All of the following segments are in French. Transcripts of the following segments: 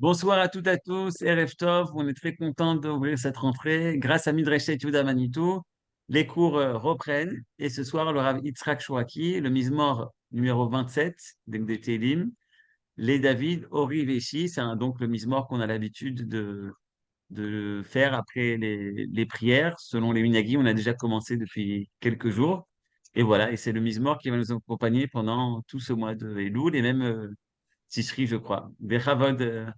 Bonsoir à toutes et à tous, Erev Tov, on est très content d'ouvrir cette rentrée. Grâce à Midrashet Yehuda Manitou, les cours reprennent et ce soir, le Rav Yitzhak Shouaki, le Mizmor numéro 27 des Télim, les David, Ori Veshi, donc le Mizmor qu'on a l'habitude de faire après les prières. Selon les Minagi, on a déjà commencé depuis quelques jours. Et voilà, et c'est le Mizmor qui va nous accompagner pendant tout ce mois de Elul et même Tishri, je crois. Bechavod,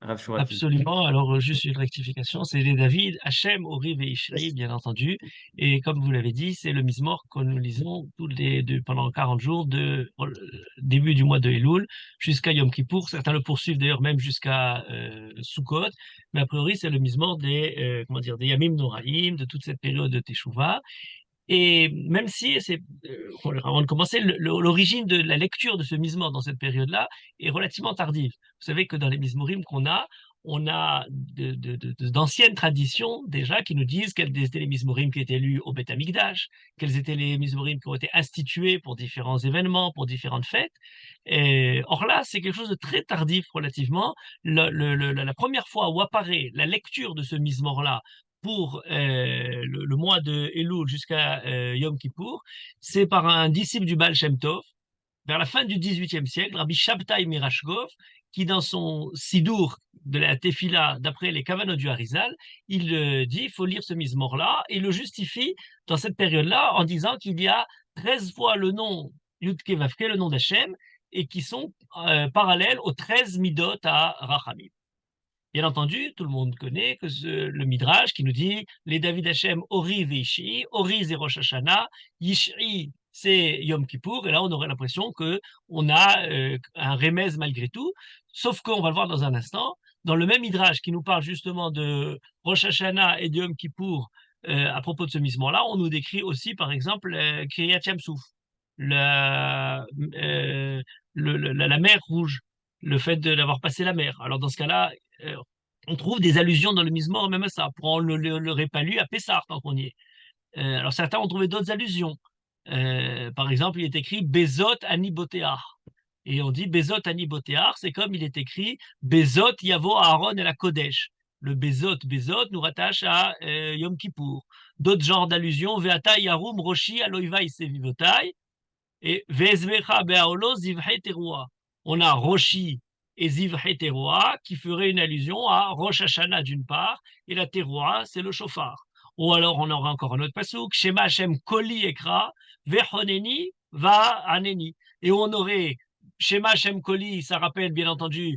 Rav Shouaki. Absolument. Alors, juste une rectification, c'est les David, Hachem, Oriv et Ishri, bien entendu. Et comme vous l'avez dit, c'est le Mizmor que nous lisons pendant 40 jours, début du mois de Elul jusqu'à Yom Kippour. Certains le poursuivent d'ailleurs même jusqu'à Sukkot. Mais a priori, c'est le Mizmor des Yamim Noraïm, de toute cette période de Teshuvah. Et même si avant de commencer, l'origine de la lecture de ce Mizmor dans cette période-là est relativement tardive. Vous savez que dans les Mizmorim on a d'anciennes traditions déjà qui nous disent quels étaient les Mizmorim qui étaient lus au Beth Amikdash, quels étaient les Mizmorim qui ont été institués pour différents événements, pour différentes fêtes. Or là, c'est quelque chose de très tardif relativement. La première fois où apparaît la lecture de ce Mizmor-là pour le mois de Elul jusqu'à Yom Kippour, c'est par un disciple du Baal Shem Tov, vers la fin du XVIIIe siècle, Rabbi Shabtai Mirashkov, qui dans son Sidour de la Tefila, d'après les Kavanot du Harizal, il dit il faut lire ce Mizmor-là, et le justifie dans cette période-là en disant qu'il y a 13 fois le nom Yudke Vavke, le nom d'Hachem, et qui sont parallèles aux 13 Midot à Rachamim. Bien entendu, tout le monde connaît le Midrash qui nous dit les David Hashem Ori Veishi, Ori c'est Rosh Hashanah, Yishri c'est Yom Kippour, et là on aurait l'impression que on a un remez malgré tout, sauf qu'on va le voir dans un instant, dans le même Midrash qui nous parle justement de Rosh Hashanah et de Yom Kippour à propos de ce misement-là, on nous décrit aussi par exemple Kiryat Yamsouf, la, euh, la mer rouge, le fait d'avoir passé la mer. Alors dans ce cas-là, euh, on trouve des allusions dans le Mizmor même à ça. On l'aurait pas lu à Pessah tant qu'on y est. Alors certains ont trouvé d'autres allusions. Par exemple, il est écrit Bezot Ani Boteach. Et on dit Bezot Ani Boteach, c'est comme il est écrit Bezot Yavo Aaron et la Kodesh. Le Bezot nous rattache à Yom Kippour. D'autres genres d'allusions, Veata Yarum Roshi Aloivai Sevivotai et Vezmecha Beaolo Zivhe Teruah. On a Roshi et Zivhe Teruah qui feraient une allusion à Rosh Hashanah d'une part, et la Teruah, c'est le chauffard. Ou alors on aura encore un autre pasouk, Shema Hashem Koli Ekra, Vechoneni Va Aneni. Et on aurait Shema Hashem Koli, ça rappelle bien entendu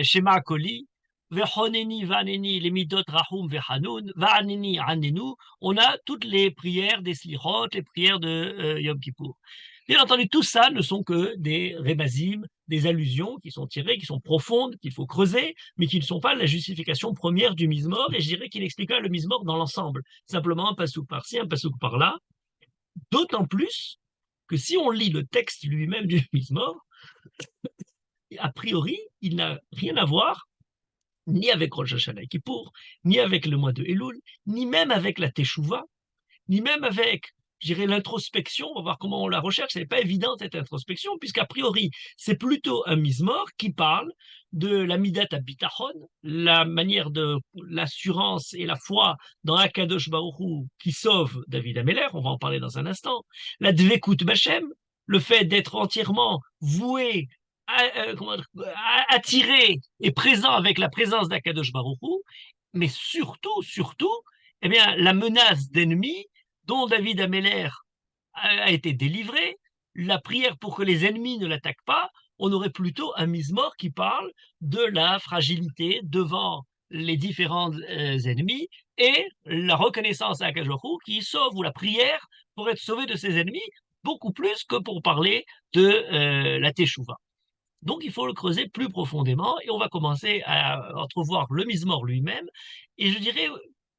Shema Koli, Vechoneni Vaneni, les midot Rahum Vechanun, Vaneni Anenu. On a toutes les prières des Slichot, les prières de Yom Kippour. Bien entendu, tout ça ne sont que des rébazim, des allusions qui sont tirées, qui sont profondes, qu'il faut creuser, mais qui ne sont pas la justification première du Mizmor, et je dirais qu'il explique le Mizmor dans l'ensemble. Simplement un pasouk par-ci, un pasouk par-là. D'autant plus que si on lit le texte lui-même du Mizmor, a priori, il n'a rien à voir ni avec Rosh Hashanah et Kippour, ni avec le mois de Elul, ni même avec la Teshuvah, ni même avec, je dirais, l'introspection. On va voir comment on la recherche. Ce n'est pas évident cette introspection, puisqu'a priori, c'est plutôt un Mizmor qui parle de la Midat Habitachon, la manière de l'assurance et la foi dans Akadosh Baruch Hu qui sauve David Ameller, on va en parler dans un instant, la Dvekut Bachem, le fait d'être entièrement voué, attiré et présent avec la présence d'Akadosh Baruch Hu, mais surtout, eh bien, la menace d'ennemis dont David Ameller a été délivré, la prière pour que les ennemis ne l'attaquent pas, on aurait plutôt un Mizmor qui parle de la fragilité devant les différents ennemis et la reconnaissance à Akajoru qui sauve, ou la prière pour être sauvé de ses ennemis, beaucoup plus que pour parler de la Teshuvah. Donc il faut le creuser plus profondément et on va commencer à entrevoir le Mizmor lui-même. Et je dirais,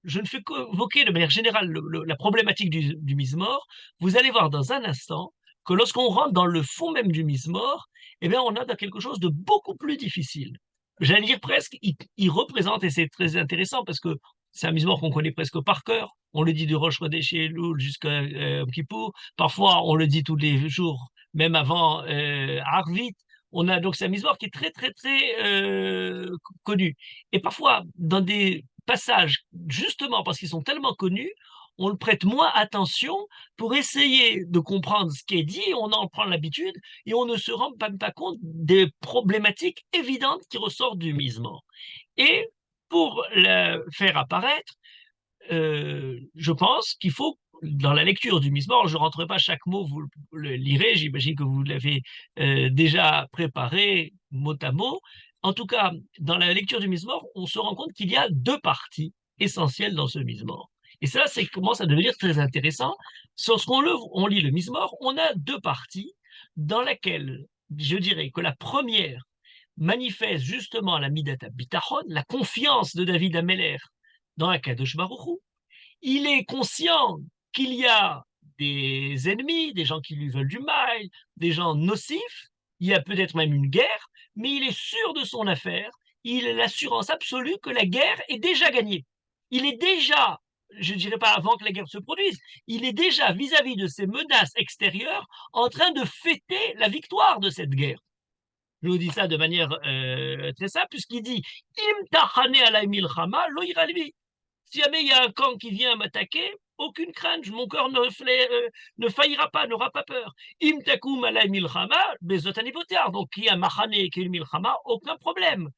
je ne fais qu'évoquer de manière générale la problématique du Mizmor. Vous allez voir dans un instant que lorsqu'on rentre dans le fond même du Mizmor, eh bien on a quelque chose de beaucoup plus difficile. J'allais dire presque, il représente, et c'est très intéressant parce que c'est un Mizmor qu'on connaît presque par cœur. On le dit de Rosh Chodesh Elul jusqu'à Yom Kippour. Parfois, on le dit tous les jours, même avant Arvit. On a donc c'est un Mizmor qui est très, très, très connu. Et parfois, dans des passages, justement parce qu'ils sont tellement connus, on le prête moins attention pour essayer de comprendre ce qui est dit, on en prend l'habitude et on ne se rend même pas compte des problématiques évidentes qui ressortent du Mizmor. Et pour le faire apparaître, je pense qu'il faut, dans la lecture du Mizmor, je ne rentrerai pas chaque mot, vous le lirez, j'imagine que vous l'avez déjà préparé mot à mot. En tout cas, dans la lecture du Mizmor, on se rend compte qu'il y a deux parties essentielles dans ce Mizmor. Et ça, c'est commence à devenir très intéressant. On lit le Mizmor, on a deux parties dans laquelle je dirais que la première manifeste justement la Midata Bitachon, la confiance de David Ameller dans Akadosh Baruch Hu. Il est conscient qu'il y a des ennemis, des gens qui lui veulent du mal, des gens nocifs, il y a peut-être même une guerre, mais il est sûr de son affaire, il a l'assurance absolue que la guerre est déjà gagnée. Il est déjà, je ne dirais pas avant que la guerre se produise, il est déjà vis-à-vis de ces menaces extérieures en train de fêter la victoire de cette guerre. Je vous dis ça de manière très simple, puisqu'il dit Im tachane alay milchama lo ira li. Si jamais il y a un camp qui vient m'attaquer, aucune crainte, mon cœur ne faillira pas, n'aura pas peur. Im takum alay milchama, bezot anivotar. Donc, il y a machane et qu'il milchama, aucun problème.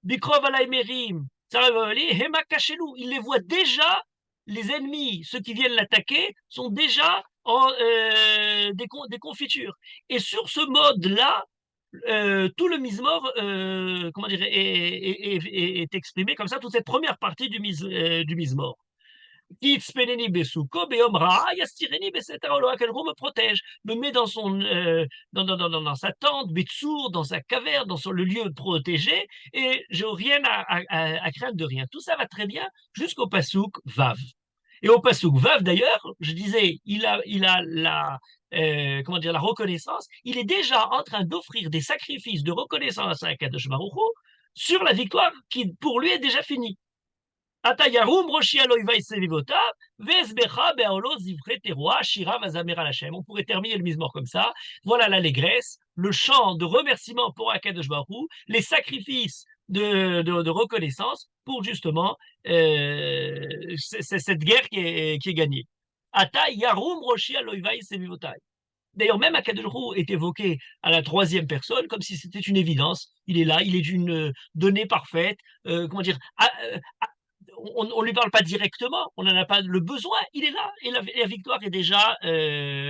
Bikrov alay merim, hema kachelu. Il les voit déjà, les ennemis, ceux qui viennent l'attaquer, sont déjà en, des confitures. Et sur ce mode-là, tout le Mizmor, comment dire, est exprimé comme ça, toute cette première partie du Mizmor. Kitzpeneni besuko beomra yastireni besetaro, quel me protège, me met dans son dans sa tente, Betsour, dans sa caverne, le lieu protégé, et je n'ai rien à craindre de rien. Tout ça va très bien jusqu'au pasouk Vav. Et au Passouk Vav, d'ailleurs, je disais, il a la, comment dire, la reconnaissance. Il est déjà en train d'offrir des sacrifices de reconnaissance à Kadosh Baruch Hu sur la victoire qui, pour lui, est déjà finie. On pourrait terminer le Mizmor comme ça. Voilà l'allégresse, le chant de remerciement pour Akadosh Baruch Hu, les sacrifices de reconnaissance pour justement cette guerre qui est gagnée. Ata Yarum Roshi Aloivai Sevivotai. D'ailleurs, même Akadosh Baruch Hu est évoqué à la troisième personne, comme si c'était une évidence. Il est là, il est d'une donnée parfaite. Comment dire, on ne lui parle pas directement, on n'en a pas le besoin, il est là et la victoire est déjà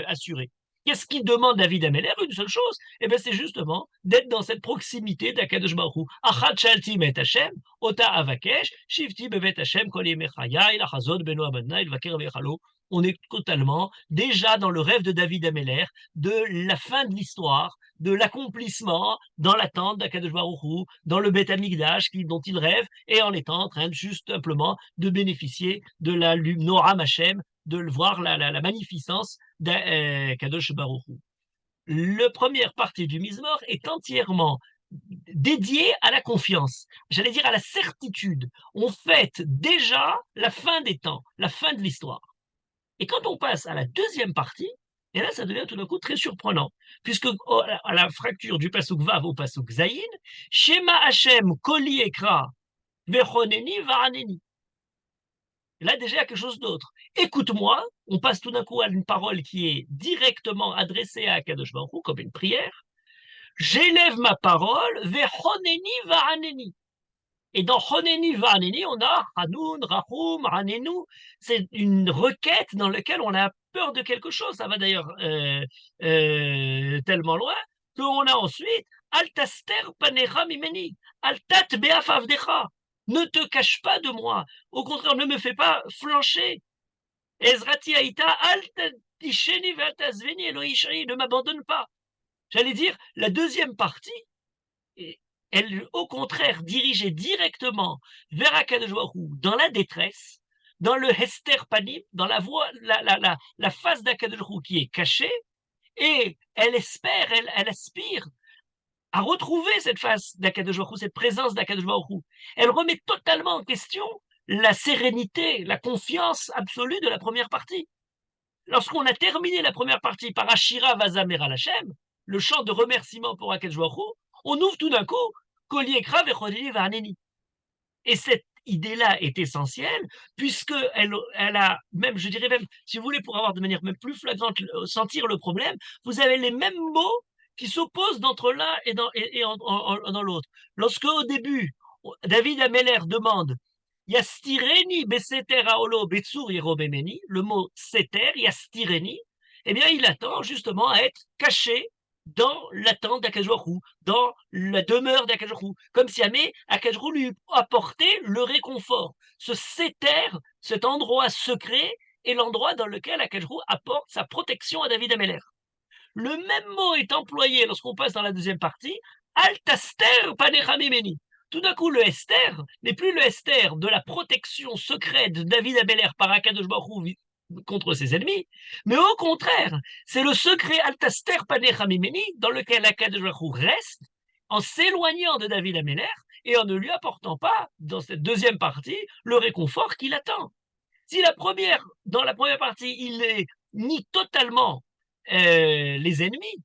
assurée. Qu'est-ce qu'il demande David Ameller? Une seule chose, eh ben c'est justement d'être dans cette proximité d'Akadosh Baruch Hu. Achat shalti met Hashem, ota avakesh, shivti bevet Hashem, kol yemechaya, il achazot beno abadna, il vaker vechalo. On est totalement déjà dans le rêve de David Ameller, de la fin de l'histoire, de l'accomplissement dans l'attente d'Akadosh Baruch Hu, dans le Beth Amikdash dont il rêve, et en étant en train juste simplement de bénéficier de la Noram Hashem, de voir la magnificence d'Akadosh Baruch Hu. La première partie du Mizmor est entièrement dédiée à la confiance, j'allais dire à la certitude. On fête déjà la fin des temps, la fin de l'histoire. Et quand on passe à la deuxième partie, et là, ça devient tout d'un coup très surprenant, puisque à la fracture du Pasuk Vav au Pasuk Zayin, Shema Hashem Koli Ekra Vechoneni Varaneni. Là, déjà, il y a quelque chose d'autre. Écoute-moi, on passe tout d'un coup à une parole qui est directement adressée à Akadosh Baruch Hu, comme une prière. J'élève ma parole, Vechoneni Varaneni. Et dans Honeni Vaneni, on a Hanoun, Rahum, Hanenu. C'est une requête dans laquelle on a peur de quelque chose. Ça va d'ailleurs tellement loin qu'on a ensuite Altaster panecha mimeni, Altat beafavdecha. Ne te cache pas de moi. Au contraire, ne me fais pas flancher. Ezrati aita altisheni ve'atazveni Elohishri. Ne m'abandonne pas. J'allais dire, la deuxième partie, elle, au contraire, dirigeait directement vers Akadosh Baruch Hu, dans la détresse, dans le Hester Panim, dans la voie, la face d'Akadosh Baruch Hu qui est cachée, et elle espère, elle aspire à retrouver cette face d'Akadosh Baruch Hu, cette présence d'Akadosh Baruch Hu. Elle remet totalement en question la sérénité, la confiance absolue de la première partie. Lorsqu'on a terminé la première partie par Ashira Vazamer al Hashem, le chant de remerciement pour Akadosh Baruch Hu, on ouvre tout d'un coup Kolié Krav et Chodili Varneni. Et cette idée-là est essentielle, puisque elle a même, je dirais même, si vous voulez, pour avoir de manière même plus flagrante, sentir le problème, vous avez les mêmes mots qui s'opposent d'entre l'un et dans l'autre. Lorsque, au début, David Ameller demande Yastireni beseter aolo betsur yerobemeni, le mot seter, Yastireni, eh bien, il attend justement à être caché dans l'attente d'Akajorou, dans la demeure d'Akajorou, comme si Akajorou lui apportait le réconfort. Ce seter, cet endroit secret, est l'endroit dans lequel Akajorou apporte sa protection à David Ameller. Le même mot est employé lorsqu'on passe dans la deuxième partie, Altaster panechamimeni. Tout d'un coup, le Esther n'est plus le Esther de la protection secrète de David Abeler par Akadosh Baruch Hu contre ses ennemis, mais au contraire, c'est le secret Altaster panechamimeni dans lequel Akadosh Baruch Hu reste en s'éloignant de David Ameller et en ne lui apportant pas, dans cette deuxième partie, le réconfort qu'il attend. Si dans la première partie, il nie totalement les ennemis,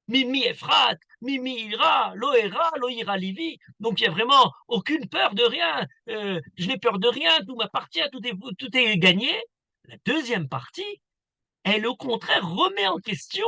Mimi Efrat, Mimi Ira, Loera, Loïra Livi. Donc il n'y a vraiment aucune peur de rien. Je n'ai peur de rien, tout m'appartient, tout est gagné. La deuxième partie, elle au contraire remet en question,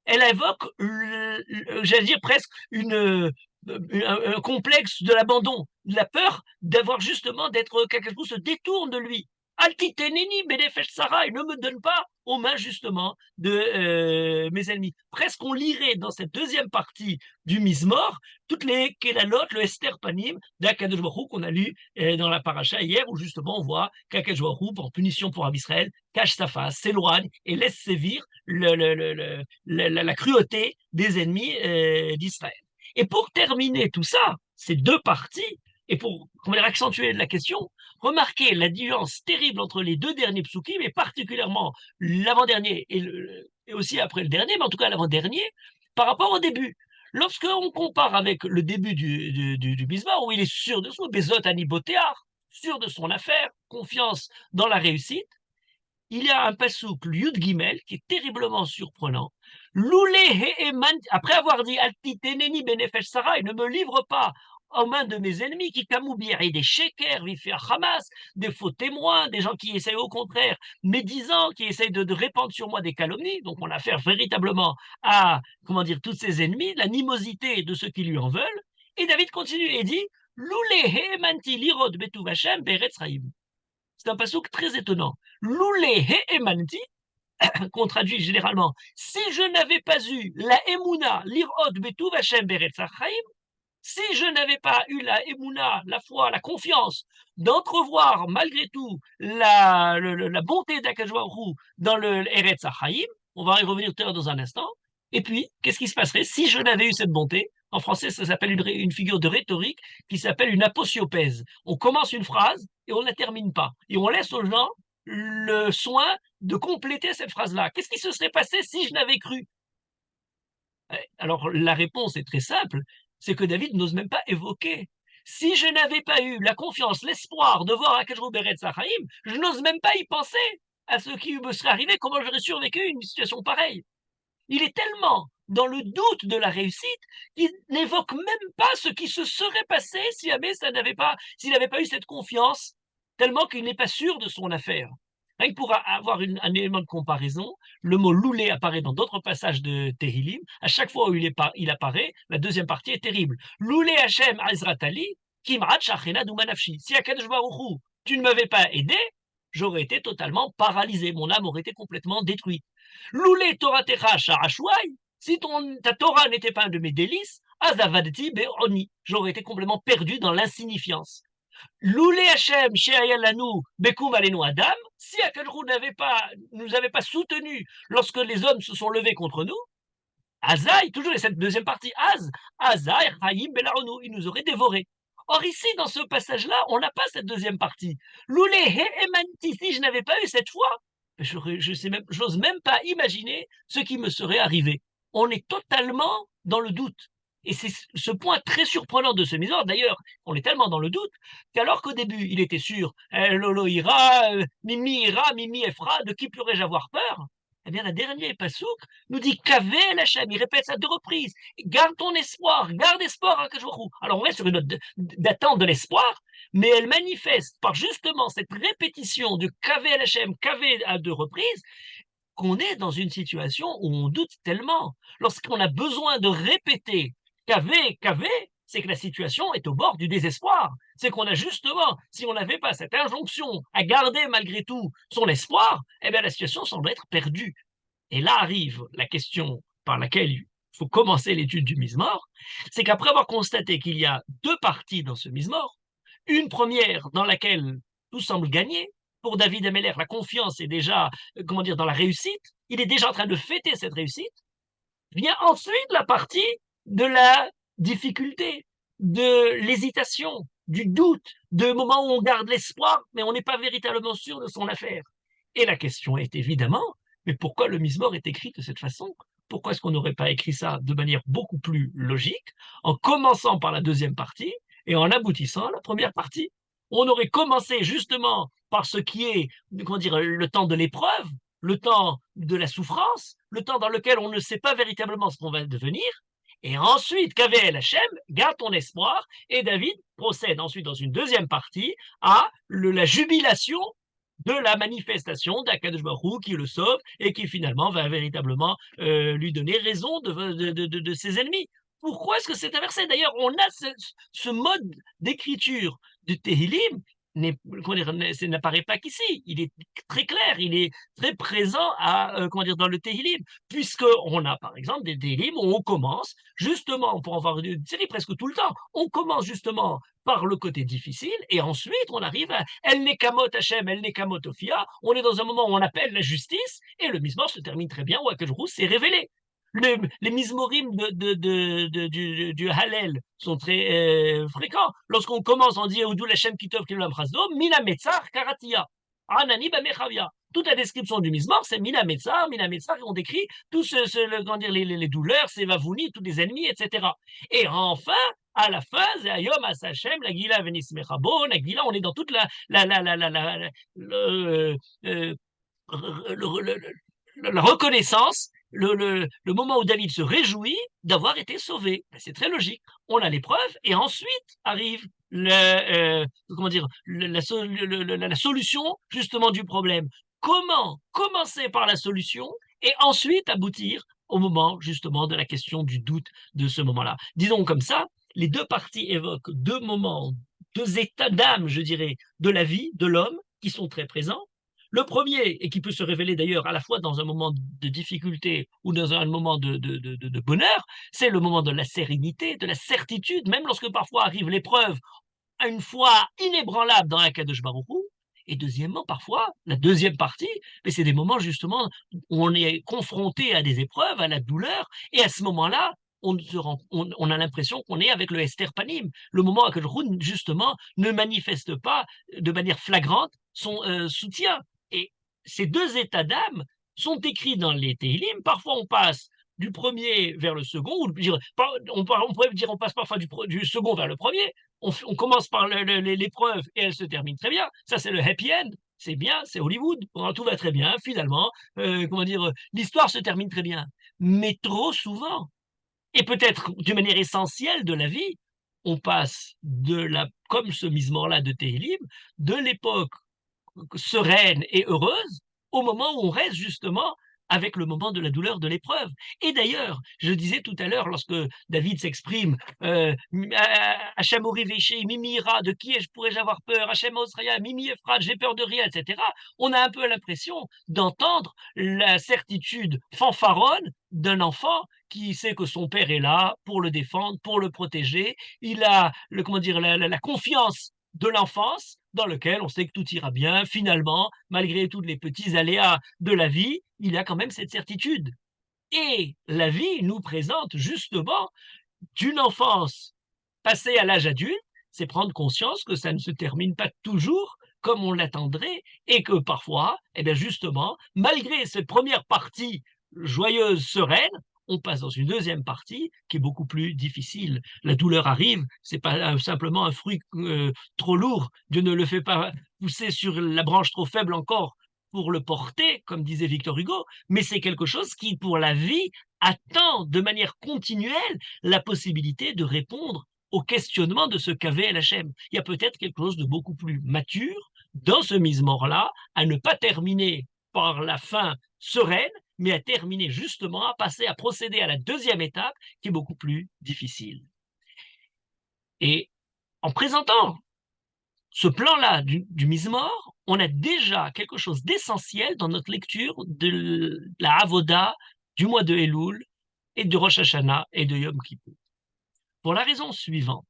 elle évoque, j'allais dire presque un complexe de l'abandon, de la peur d'avoir justement d'être quelque chose se détourne de lui. Altiteneni benefesh Sarah, ne me donne pas aux mains justement de mes ennemis. Presque on lirait dans cette deuxième partie du Mizmor toutes les Kélalot, le Esther Panim d'Akadosh Baruch Hu qu'on a lu dans la paracha hier, où justement on voit qu'Akadosh Baruch Hu, pour punition pour Israël, cache sa face, s'éloigne et laisse sévir la cruauté des ennemis d'Israël. Et pour terminer tout ça, ces deux parties, et pour accentuer la question, remarquez la nuance terrible entre les deux derniers psukim, et particulièrement l'avant-dernier et aussi après le dernier, mais en tout cas l'avant-dernier, par rapport au début. Lorsqu'on compare avec le début du Mizmor, où il est sûr de son Bezot Anibotéar, sûr de son affaire, confiance dans la réussite, il y a un pasouk, Yud Gimel, qui est terriblement surprenant. Après avoir dit Altiteneni benefesh Sarah, ne me livre pas aux mains de mes ennemis qui et des shekers, Hamas, des faux témoins, des gens qui essayent au contraire, médisants, qui essayent de répandre sur moi des calomnies. Donc on a affaire véritablement à, tous ses ennemis, l'animosité de ceux qui lui en veulent. Et David continue et dit lirod betuv Hashem beretz chaim. C'est un passouk très étonnant. Loulé emanti, qu'on traduit généralement, si je n'avais pas eu la emuna, l'irod betuv Hashem beretz chaim, si je n'avais pas eu la emuna, la foi, la confiance d'entrevoir malgré tout la bonté d'Akadosh Baruch Hu dans le Eretz HaChaim, on va y revenir tout à l'heure dans un instant, et puis, qu'est-ce qui se passerait si je n'avais eu cette bonté? En français, ça s'appelle une figure de rhétorique qui s'appelle une aposiopèse. On commence une phrase et on ne la termine pas. Et on laisse aux gens le soin de compléter cette phrase-là. Qu'est-ce qui se serait passé si je n'avais cru? Alors, la réponse est très simple, c'est que David n'ose même pas évoquer. Si je n'avais pas eu la confiance, l'espoir de voir Akadosh Beretz Chaim, je n'ose même pas y penser à ce qui me serait arrivé, comment j'aurais survécu à une situation pareille. Il est tellement dans le doute de la réussite qu'il n'évoque même pas ce qui se serait passé s'il n'avait pas eu cette confiance, tellement qu'il n'est pas sûr de son affaire. Rien que pour avoir un élément de comparaison, le mot loulé apparaît dans d'autres passages de Tehillim. À chaque fois où il apparaît, la deuxième partie est terrible. Loulé Hashem Azratali, Kimrat Shachena Dumanafshi. Si Akadosh Baruch Hu, tu ne m'avais pas aidé, j'aurais été totalement paralysé. Mon âme aurait été complètement détruite. Loulé Torah Techa Sharashuai, si ta Torah n'était pas un de mes délices, Azavadti Be'oni, j'aurais été complètement perdu dans l'insignifiance. Loulé Hachem, Sheayalanu, Bekum Alenu Adam, si Akadosh nous avait pas soutenus lorsque les hommes se sont levés contre nous, Azaï, toujours cette deuxième partie, Azaï, Chaim Belaonu, il nous aurait dévorés. Or ici, dans ce passage-là, on n'a pas cette deuxième partie. Loulé Emanti, si je n'avais pas eu cette foi, j'ose même pas imaginer ce qui me serait arrivé. On est totalement dans le doute. Et c'est ce point très surprenant de ce Mizmor. D'ailleurs, on est tellement dans le doute qu'alors qu'au début, il était sûr, Lolo ira, Mimi ira, Mimi Efra, de qui pourrais-je avoir peur? Eh bien, la dernière pasouk nous dit Kavé el Hachem. Il répète ça à 2 reprises. Garde ton espoir, garde espoir à Kajorou. Alors, on reste sur une note d'attente de l'espoir, mais elle manifeste par justement cette répétition du Kavé el Hachem, Kavé à 2 reprises, qu'on est dans une situation où on doute tellement. Lorsqu'on a besoin de répéter Kavé, Kavé, c'est que la situation est au bord du désespoir. C'est qu'on a justement, si on n'avait pas cette injonction à garder malgré tout son espoir, eh bien la situation semble être perdue. Et là arrive la question par laquelle il faut commencer l'étude du Mizmor, c'est qu'après avoir constaté qu'il y a 2 parties dans ce Mizmor, une première dans laquelle tout semble gagner, pour David Ameller, la confiance est déjà, comment dire, dans la réussite, il est déjà en train de fêter cette réussite, vient ensuite la partie de la difficulté, de l'hésitation, du doute, de moments où on garde l'espoir, mais on n'est pas véritablement sûr de son affaire. Et la question est évidemment, mais pourquoi le Mizmor est écrit de cette façon? Pourquoi est-ce qu'on n'aurait pas écrit ça de manière beaucoup plus logique, en commençant par la deuxième partie et en aboutissant à la première partie? On aurait commencé justement par ce qui est, comment dire, le temps de l'épreuve, le temps de la souffrance, le temps dans lequel on ne sait pas véritablement ce qu'on va devenir, et ensuite, Kavel Hachem, garde ton espoir, et David procède ensuite dans une deuxième partie à la jubilation de la manifestation d'Akadosh Baruch Hu qui le sauve et qui finalement va véritablement lui donner raison de ses ennemis. Pourquoi est-ce que c'est inversé? D'ailleurs, on a ce mode d'écriture du Tehillim n'apparaît pas qu'ici. Il est très clair, il est très présent dans le Tehillim, puisqu'on a par exemple des Tehillim où on commence justement, pour en avoir une série presque tout le temps, on commence justement par le côté difficile, et ensuite on arrive à El Nekamot Hashem, El Nekamot Ophia, on est dans un moment où on appelle la justice, et le Mizmor se termine très bien, où Akadosh s'est révélé. Les mismorim du Hallel sont très fréquents. Lorsqu'on commence, on dit Eudou Lashem Kitov Kilam Chasdo, Mina Metzar Karatia, Anani Bamechavia. Toute la description du Mizmor, c'est Mina Metzar, on décrit tout les douleurs, c'est Vavouni, tous les ennemis, etc. Et enfin, à la fin, c'est Ayom Asachem, la Gila Venis Mechabo, la Gila, on est dans toute la reconnaissance, le moment où David se réjouit d'avoir été sauvé. C'est très logique. On a l'épreuve et ensuite arrive la solution justement du problème. Comment commencer par la solution et ensuite aboutir au moment justement de la question du doute de ce moment-là. Disons comme ça, les 2 parties évoquent 2 moments, 2 états d'âme, je dirais, de la vie de l'homme qui sont très présents. Le premier, et qui peut se révéler d'ailleurs à la fois dans un moment de difficulté ou dans un moment de bonheur, c'est le moment de la sérénité, de la certitude, même lorsque parfois arrive l'épreuve, à une foi inébranlable dans Akadosh Baruch Hu. Et deuxièmement, parfois, la deuxième partie, mais c'est des moments justement où on est confronté à des épreuves, à la douleur, et à ce moment-là, on a l'impression qu'on est avec le Esther Panim, le moment où Akadosh Baruch Hu, justement, ne manifeste pas de manière flagrante son soutien. Et ces 2 états d'âme sont écrits dans les Tehillim. Parfois, on passe du premier vers le second, ou on pourrait dire on passe parfois du second vers le premier. On commence par l'épreuve et elle se termine très bien. Ça, c'est le happy end. C'est bien, c'est Hollywood. Tout va très bien, finalement. L'histoire se termine très bien. Mais trop souvent, et peut-être d'une manière essentielle de la vie, on passe comme ce Mizmor-là de Tehillim, de l'époque sereine et heureuse au moment où on reste justement avec le moment de la douleur de l'épreuve. Et d'ailleurs, je disais tout à l'heure, lorsque David s'exprime, Hachem Orivéché, Mimira, de qui pourrais-je avoir peur, Hachem Osraya, Mimi Ephrat, j'ai peur de rien, etc. On a un peu l'impression d'entendre la certitude fanfaronne d'un enfant qui sait que son père est là pour le défendre, pour le protéger. Il a la confiance de l'enfance, dans lequel on sait que tout ira bien, finalement, malgré tous les petits aléas de la vie, il y a quand même cette certitude. Et la vie nous présente justement d'une enfance passée à l'âge adulte, c'est prendre conscience que ça ne se termine pas toujours comme on l'attendrait, et que parfois, eh bien justement, malgré cette première partie joyeuse, sereine, on passe dans une deuxième partie qui est beaucoup plus difficile. La douleur arrive, c'est pas simplement un fruit trop lourd. Dieu ne le fait pas pousser sur la branche trop faible encore pour le porter, comme disait Victor Hugo, mais c'est quelque chose qui, pour la vie, attend de manière continuelle la possibilité de répondre au questionnement de ce qu'avait Hachem. Il y a peut-être quelque chose de beaucoup plus mature dans ce mise-mort-là, à ne pas terminer par la fin sereine, mais à terminer justement, à procéder à la deuxième étape, qui est beaucoup plus difficile. Et en présentant ce plan-là du mise-mort, on a déjà quelque chose d'essentiel dans notre lecture de la Avoda du mois de Elul et de Rosh Hashanah et de Yom Kippur. Pour la raison suivante.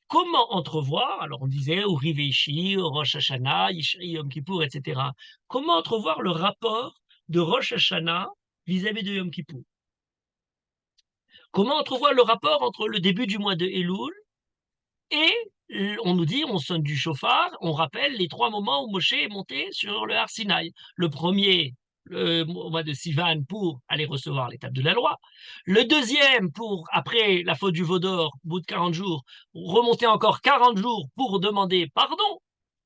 Comment entrevoir, alors on disait au Riveishi, au Rosh Hashanah, Yishri, Yom Kippur, etc. Comment entrevoir le rapport de Rosh Hashanah vis-à-vis de Yom Kippur? Comment entrevoir le rapport entre le début du mois de Elul et on nous dit, on sonne du chauffard, on rappelle les 3 moments où Moshe est monté sur le Har Sinaï. Le premier, au mois de Sivan, pour aller recevoir l'étape de la loi. Le deuxième, pour, après la faute du veau d'or, au bout de 40 jours, remonter encore 40 jours pour demander pardon.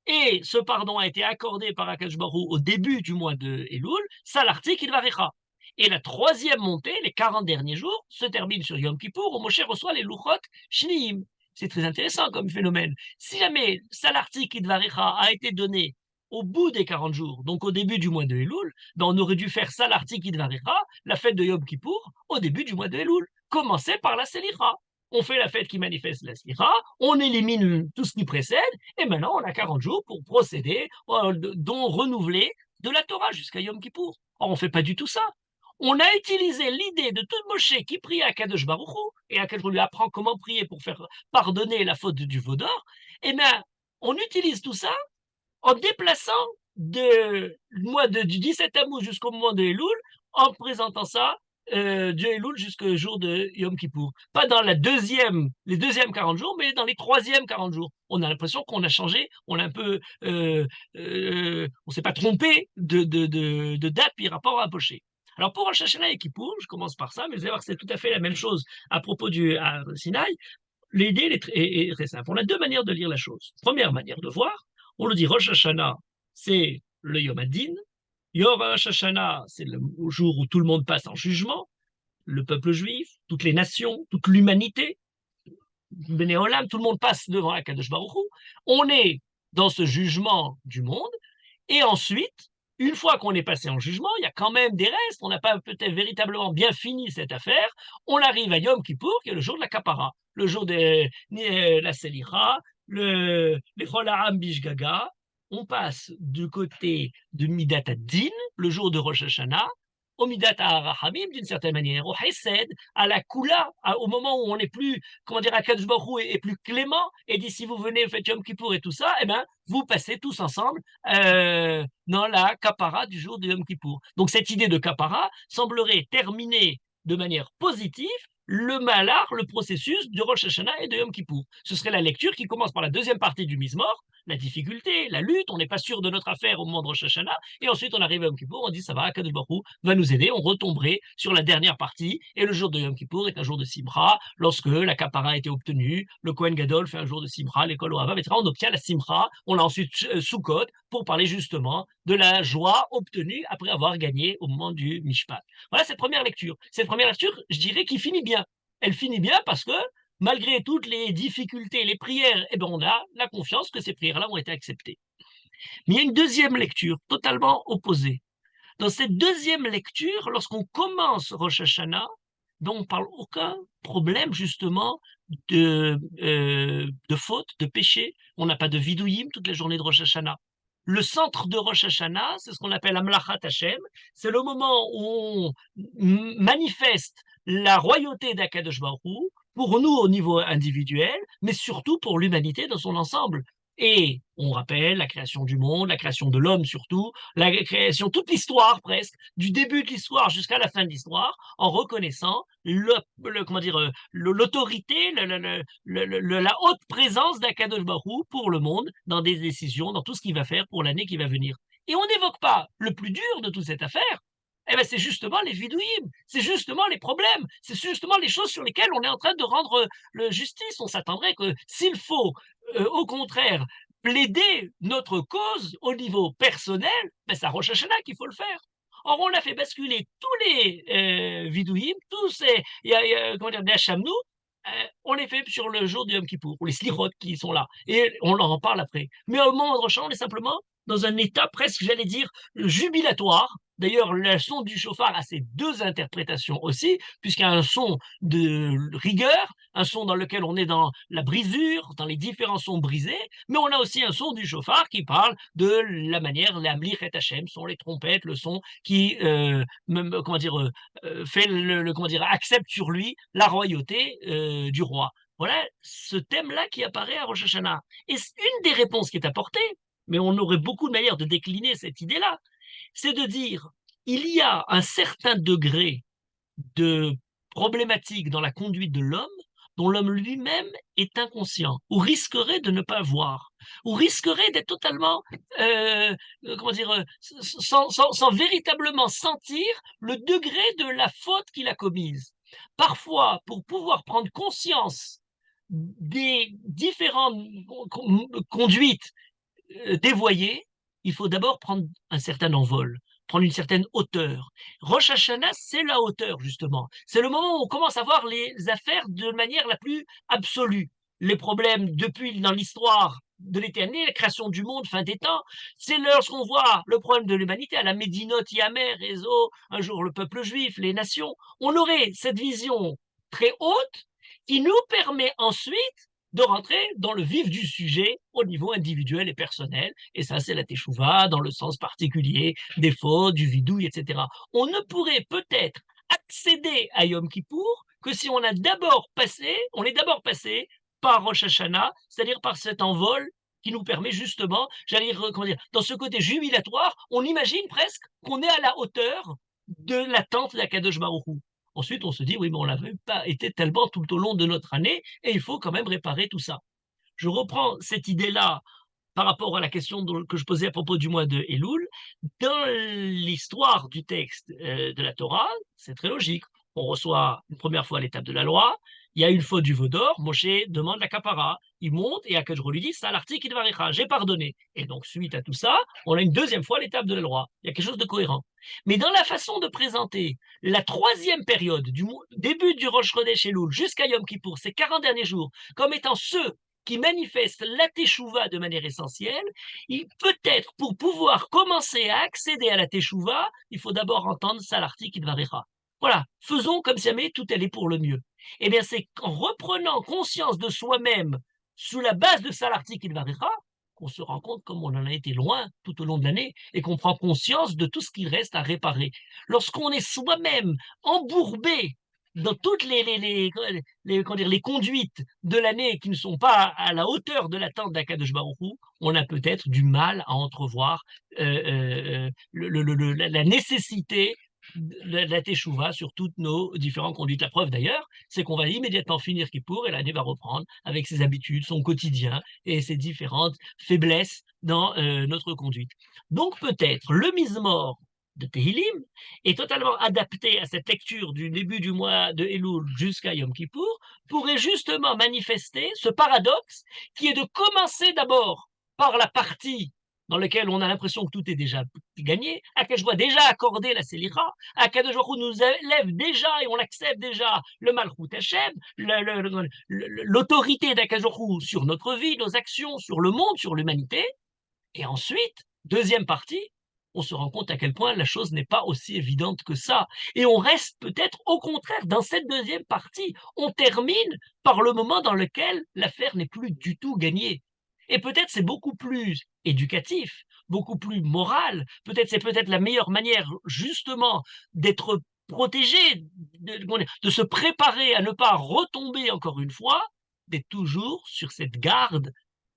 Et ce pardon a été accordé par Akash Baruch au début du mois de Elul, Salartik Ilvarecha. Et la troisième montée, les 40 derniers jours, se termine sur Yom Kippour, où Moshe reçoit les Luchot Shniim. C'est très intéressant comme phénomène. Si jamais Salartik Idvarecha a été donné au bout des 40 jours, donc au début du mois de Elul, ben on aurait dû faire Salartik Idvarecha, la fête de Yom Kippour, au début du mois de Elul. Commencer par la Selicha. On fait la fête qui manifeste la Selicha, on élimine tout ce qui précède, et maintenant on a 40 jours pour procéder, dont renouveler de la Torah jusqu'à Yom Kippour. Or, on ne fait pas du tout ça. On a utilisé l'idée de tout Moshe qui prie à Kadosh Baruch Hu, et à Kadosh lui apprend comment prier pour faire pardonner la faute du veau d'or, et bien, on utilise tout ça en déplaçant du 17 Tammuz jusqu'au moment de Elul, en présentant ça du Elul jusqu'au jour de Yom Kippour. Pas dans les deuxièmes 40 jours, mais dans les troisièmes 40 jours. On a l'impression qu'on a changé, on a un peu, on s'est pas trompé de date par rapport à Moshe. Alors pour Rosh Hashanah et Kippour, je commence par ça, mais vous allez voir que c'est tout à fait la même chose à propos du Sinaï. L'idée est très simple. On a 2 manières de lire la chose. Première manière de voir, on le dit Rosh Hashanah, c'est le Yom Hadin. Yom Rosh Hashanah, c'est le jour où tout le monde passe en jugement, le peuple juif, toutes les nations, toute l'humanité, Bnei Olam, tout le monde passe devant Akadosh Baruch Hu. On est dans ce jugement du monde, et ensuite, une fois qu'on est passé en jugement, il y a quand même des restes, on n'a pas peut-être véritablement bien fini cette affaire, on arrive à Yom Kippour, qui est le jour de la Kapara, le jour de la Selicha, le Chol Bishgaga, on passe du côté de Midat ad-Din, le jour de Rosh Hashanah, au Midat HaRachamim, d'une certaine manière, au Hesed, à la Kula, au moment où on n'est plus, comment dire, Akadosh Baruch Hu est plus clément, et dit si vous venez, vous faites Yom Kippour et tout ça, eh ben, vous passez tous ensemble dans la Kapara du jour de Yom Kippour. Donc cette idée de Kapara semblerait terminer de manière positive le malar, le processus de Rosh Hashanah et de Yom Kippour. Ce serait la lecture qui commence par la deuxième partie du Mizmor, la difficulté, la lutte, on n'est pas sûr de notre affaire au moment de Rosh Hashanah, et ensuite on arrive à Yom Kippour, on dit ça va, Akadosh Baruch Hu va nous aider, on retomberait sur la dernière partie, et le jour de Yom Kippour est un jour de Simcha, lorsque la Kapara a été obtenue, le Kohen Gadol fait un jour de Simcha, l'école Oava, etc. On obtient la Simcha, on a ensuite Sukkot, pour parler justement de la joie obtenue après avoir gagné au moment du Mishpat. Voilà cette première lecture. Cette première lecture, je dirais, qui finit bien. Elle finit bien parce que, malgré toutes les difficultés, les prières, eh ben on a la confiance que ces prières-là ont été acceptées. Mais il y a une deuxième lecture totalement opposée. Dans cette deuxième lecture, lorsqu'on commence Rosh Hashanah, ben on ne parle aucun problème justement de faute, de péché. On n'a pas de vidouïm toute la journée de Rosh Hashanah. Le centre de Rosh Hashanah, c'est ce qu'on appelle Amlachat Hashem. C'est le moment où on manifeste la royauté d'Akadosh Baruch Hu, pour nous au niveau individuel, mais surtout pour l'humanité dans son ensemble. Et on rappelle la création du monde, la création de l'homme surtout, la création, toute l'histoire presque, du début de l'histoire jusqu'à la fin de l'histoire, en reconnaissant l'autorité, la haute présence d'Akadosh Baruch Hu pour le monde, dans des décisions, dans tout ce qu'il va faire pour l'année qui va venir. Et on n'évoque pas le plus dur de toute cette affaire, eh ben c'est justement les vidouïm, c'est justement les problèmes, c'est justement les choses sur lesquelles on est en train de rendre justice. On s'attendrait que s'il faut, au contraire, plaider notre cause au niveau personnel, ben c'est à Rosh Hashanah qu'il faut le faire. Or, on a fait basculer tous les vidouïm, tous ces, comment dire, des hachamnou, on les fait sur le jour du Yom Kippour, ou les slichot qui sont là, et on leur en parle après. Mais au moment de Rosh Hashanah, on est simplement dans un état presque, j'allais dire, jubilatoire. D'ailleurs, le son du chauffard a ses deux interprétations aussi, puisqu'il y a un son de rigueur, un son dans lequel on est dans la brisure, dans les différents sons brisés, mais on a aussi un son du chauffard qui parle de la manière, la mlichet Hashem, sont les trompettes, le son qui, comment dire, fait comment dire, accepte sur lui la royauté du roi. Voilà ce thème-là qui apparaît à Rosh Hashanah. Et une des réponses qui est apportée, mais on aurait beaucoup de manières de décliner cette idée-là, c'est de dire il y a un certain degré de problématique dans la conduite de l'homme dont l'homme lui-même est inconscient, ou risquerait de ne pas voir, ou risquerait d'être totalement, comment dire, sans véritablement sentir le degré de la faute qu'il a commise. Parfois, pour pouvoir prendre conscience des différentes conduites dévoyées, il faut d'abord prendre un certain envol, prendre une certaine hauteur. Rosh Hashanah, c'est la hauteur, justement. C'est le moment où on commence à voir les affaires de manière la plus absolue. Les problèmes depuis dans l'histoire de l'éternité, la création du monde, fin des temps, c'est lorsqu'on voit le problème de l'humanité à la Médinote, Yamer, Réseau, un jour le peuple juif, les nations. On aurait cette vision très haute qui nous permet ensuite de rentrer dans le vif du sujet au niveau individuel et personnel. Et ça, c'est la teshuva dans le sens particulier des fautes, du vidouille, etc. On ne pourrait peut-être accéder à Yom Kippour que si on est d'abord passé par Rosh Hashanah, c'est-à-dire par cet envol qui nous permet justement, j'allais dire, comment dire, dans ce côté jubilatoire, on imagine presque qu'on est à la hauteur de l'attente de la Kadosh Baruch Hu. Ensuite, on se dit, oui, mais on n'avait pas été tellement tout au long de notre année et il faut quand même réparer tout ça. Je reprends cette idée-là par rapport à la question que je posais à propos du mois de Elul. Dans l'histoire du texte de la Torah, c'est très logique. On reçoit une première fois l'étape de la loi, il y a une faute du veau d'or, Moshe demande la capara, il monte et Akadosh lui dit, ça l'article j'ai pardonné. Et donc, suite à tout ça, on a une deuxième fois l'étape de la loi. Il y a quelque chose de cohérent. Mais dans la façon de présenter la troisième période, du début du Rosh Chodesh Elul jusqu'à Yom Kippour, ces 40 derniers jours, comme étant ceux qui manifestent la teshuva de manière essentielle, peut-être pour pouvoir commencer à accéder à la teshuva, il faut d'abord entendre Salarti Kidvarecha. Voilà, faisons comme si jamais tout allait pour le mieux. Eh bien, c'est en reprenant conscience de soi-même sous la base de Salarti Kidvarecha qu'on se rend compte comme on en a été loin tout au long de l'année et qu'on prend conscience de tout ce qu'il reste à réparer. Lorsqu'on est soi-même embourbé dans toutes les conduites de l'année qui ne sont pas à la hauteur de l'attente d'Akadosh Baruch Hu, on a peut-être du mal à entrevoir la nécessité de la teshuva sur toutes nos différentes conduites. La preuve d'ailleurs, c'est qu'on va immédiatement finir Kippour et l'année va reprendre avec ses habitudes, son quotidien et ses différentes faiblesses dans notre conduite. Donc peut-être le Mizmor de Tehillim est totalement adapté à cette lecture du début du mois de Elul jusqu'à Yom Kippour, pourrait justement manifester ce paradoxe qui est de commencer d'abord par la partie dans laquelle on a l'impression que tout est déjà gagné, Akadosh Baruch Hu déjà accordé la Selicha, Akadosh Baruch Hu nous élève déjà et on accepte déjà le Malchut Hashem, l'autorité d'Akadosh Baruch Hu sur notre vie, nos actions, sur le monde, sur l'humanité. Et ensuite, deuxième partie, on se rend compte à quel point la chose n'est pas aussi évidente que ça. Et on reste peut-être au contraire dans cette deuxième partie. On termine par le moment dans lequel l'affaire n'est plus du tout gagnée. Et peut-être c'est beaucoup plus éducatif, beaucoup plus moral. Peut-être c'est peut-être la meilleure manière justement d'être protégé, de se préparer à ne pas retomber encore une fois, d'être toujours sur cette garde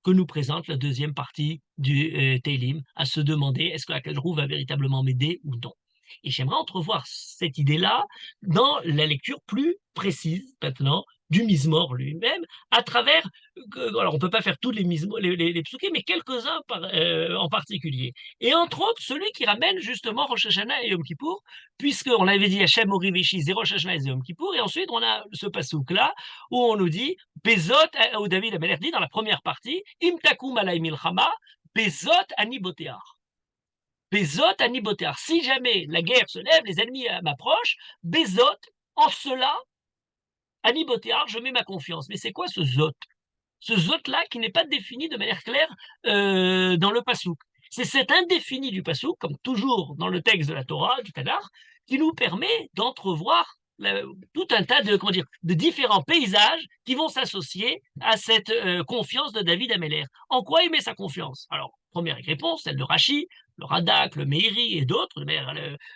que nous présente la deuxième partie du Teilim, à se demander est-ce que Akadosh Baruch Hu va véritablement m'aider ou non. Et j'aimerais entrevoir cette idée-là dans la lecture plus précise maintenant du Mizmor lui-même, à travers alors on peut pas faire tous les psukim, mais quelques-uns en particulier. Et entre autres, celui qui ramène justement Rosh Hashanah et Yom Kippour, puisqu'on l'avait dit Hachem Oriveshi, c'est Rosh Hashanah et Yom Kippour, et ensuite on a ce pasouk-là, où on nous dit, Bezot, où David Ameler dit dans la première partie, Im takum alay milchama, Bezot ani botear. Bezot ani botear. Si jamais la guerre se lève, les ennemis m'approchent, Bezot, en cela, ani botear, je mets ma confiance. Mais c'est quoi ce zot? Ce zot-là qui n'est pas défini de manière claire dans le pasouk. C'est cet indéfini du pasouk, comme toujours dans le texte de la Torah, du Tanakh, qui nous permet d'entrevoir tout un tas de, comment dire, de différents paysages qui vont s'associer à cette confiance de David Ameller. En quoi il met sa confiance? Alors, première réponse, celle de Rashi, le Radak, le Meiri et d'autres, mais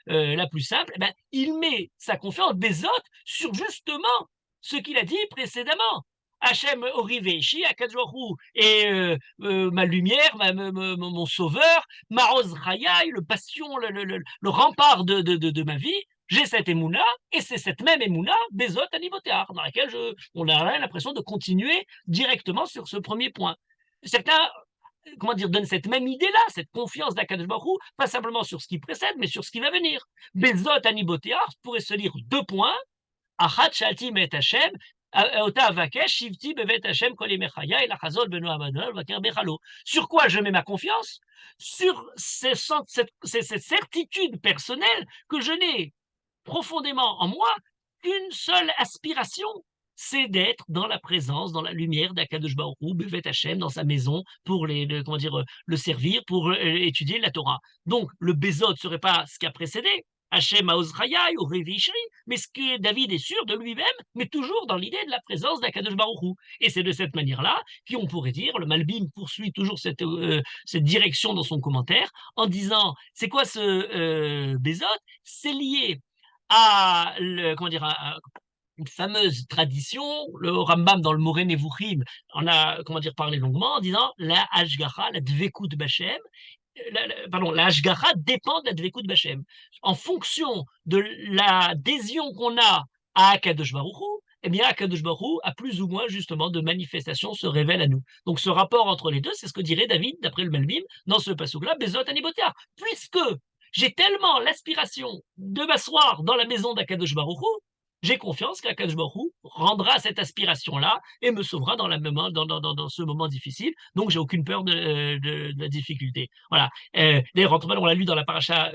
la plus simple, eh ben, il met sa confiance, Bezot, sur justement ce qu'il a dit précédemment. Hachem Oriveshi, Akadjorou et ma lumière, mon sauveur, Maroz Rayai, le bastion, le rempart de ma vie, j'ai cette émouna, et c'est cette même émouna, Bezot Anivotear, dans laquelle on a l'impression de continuer directement sur ce premier point. Certains, comment dire, donnent cette même idée-là, cette confiance d'Akadosh Baruch Hu, pas simplement sur ce qui précède, mais sur ce qui va venir. Bezot Anivotear pourrait se lire 2 points, Achat Shalti Met Hashem, sur quoi je mets ma confiance? Sur cette certitude personnelle que je n'ai profondément en moi qu'une seule aspiration, c'est d'être dans la présence, dans la lumière d'Akadosh Baruch Hu, Bevet Hashem, dans sa maison, pour comment dire, le servir, pour étudier la Torah. Donc, le Bézot ne serait pas ce qui a précédé, Hachem Aozrayai ou Révishri, mais ce que David est sûr de lui-même, mais toujours dans l'idée de la présence d'Akadosh Baruch Hu. Et c'est de cette manière-là qu'on pourrait dire, le Malbim poursuit toujours cette direction dans son commentaire, en disant, c'est quoi ce Bézot? C'est lié à, comment dire, une fameuse tradition, le Rambam dans le Moreh Nevuchim en a, comment dire, parlé longuement en disant la Hashgacha, la Dvekut Bachem, la Hashgacha dépend de la Dvekut Bachem. En fonction de l'adhésion qu'on a à Akadosh Baruch Hu, eh bien, Akadosh Baruch Hu a plus ou moins, justement, de manifestations se révèle à nous. Donc, ce rapport entre les deux, c'est ce que dirait David, d'après le Malbim, dans ce passage-là, Bezot Anibotear. Puisque j'ai tellement l'aspiration de m'asseoir dans la maison d'Akadosh Baruch Hu, j'ai confiance qu'Akadosh Baruch Hu rendra cette aspiration-là et me sauvera dans ce moment difficile. Donc, j'ai aucune peur de la difficulté. Voilà. D'ailleurs, on l'a lu dans la paracha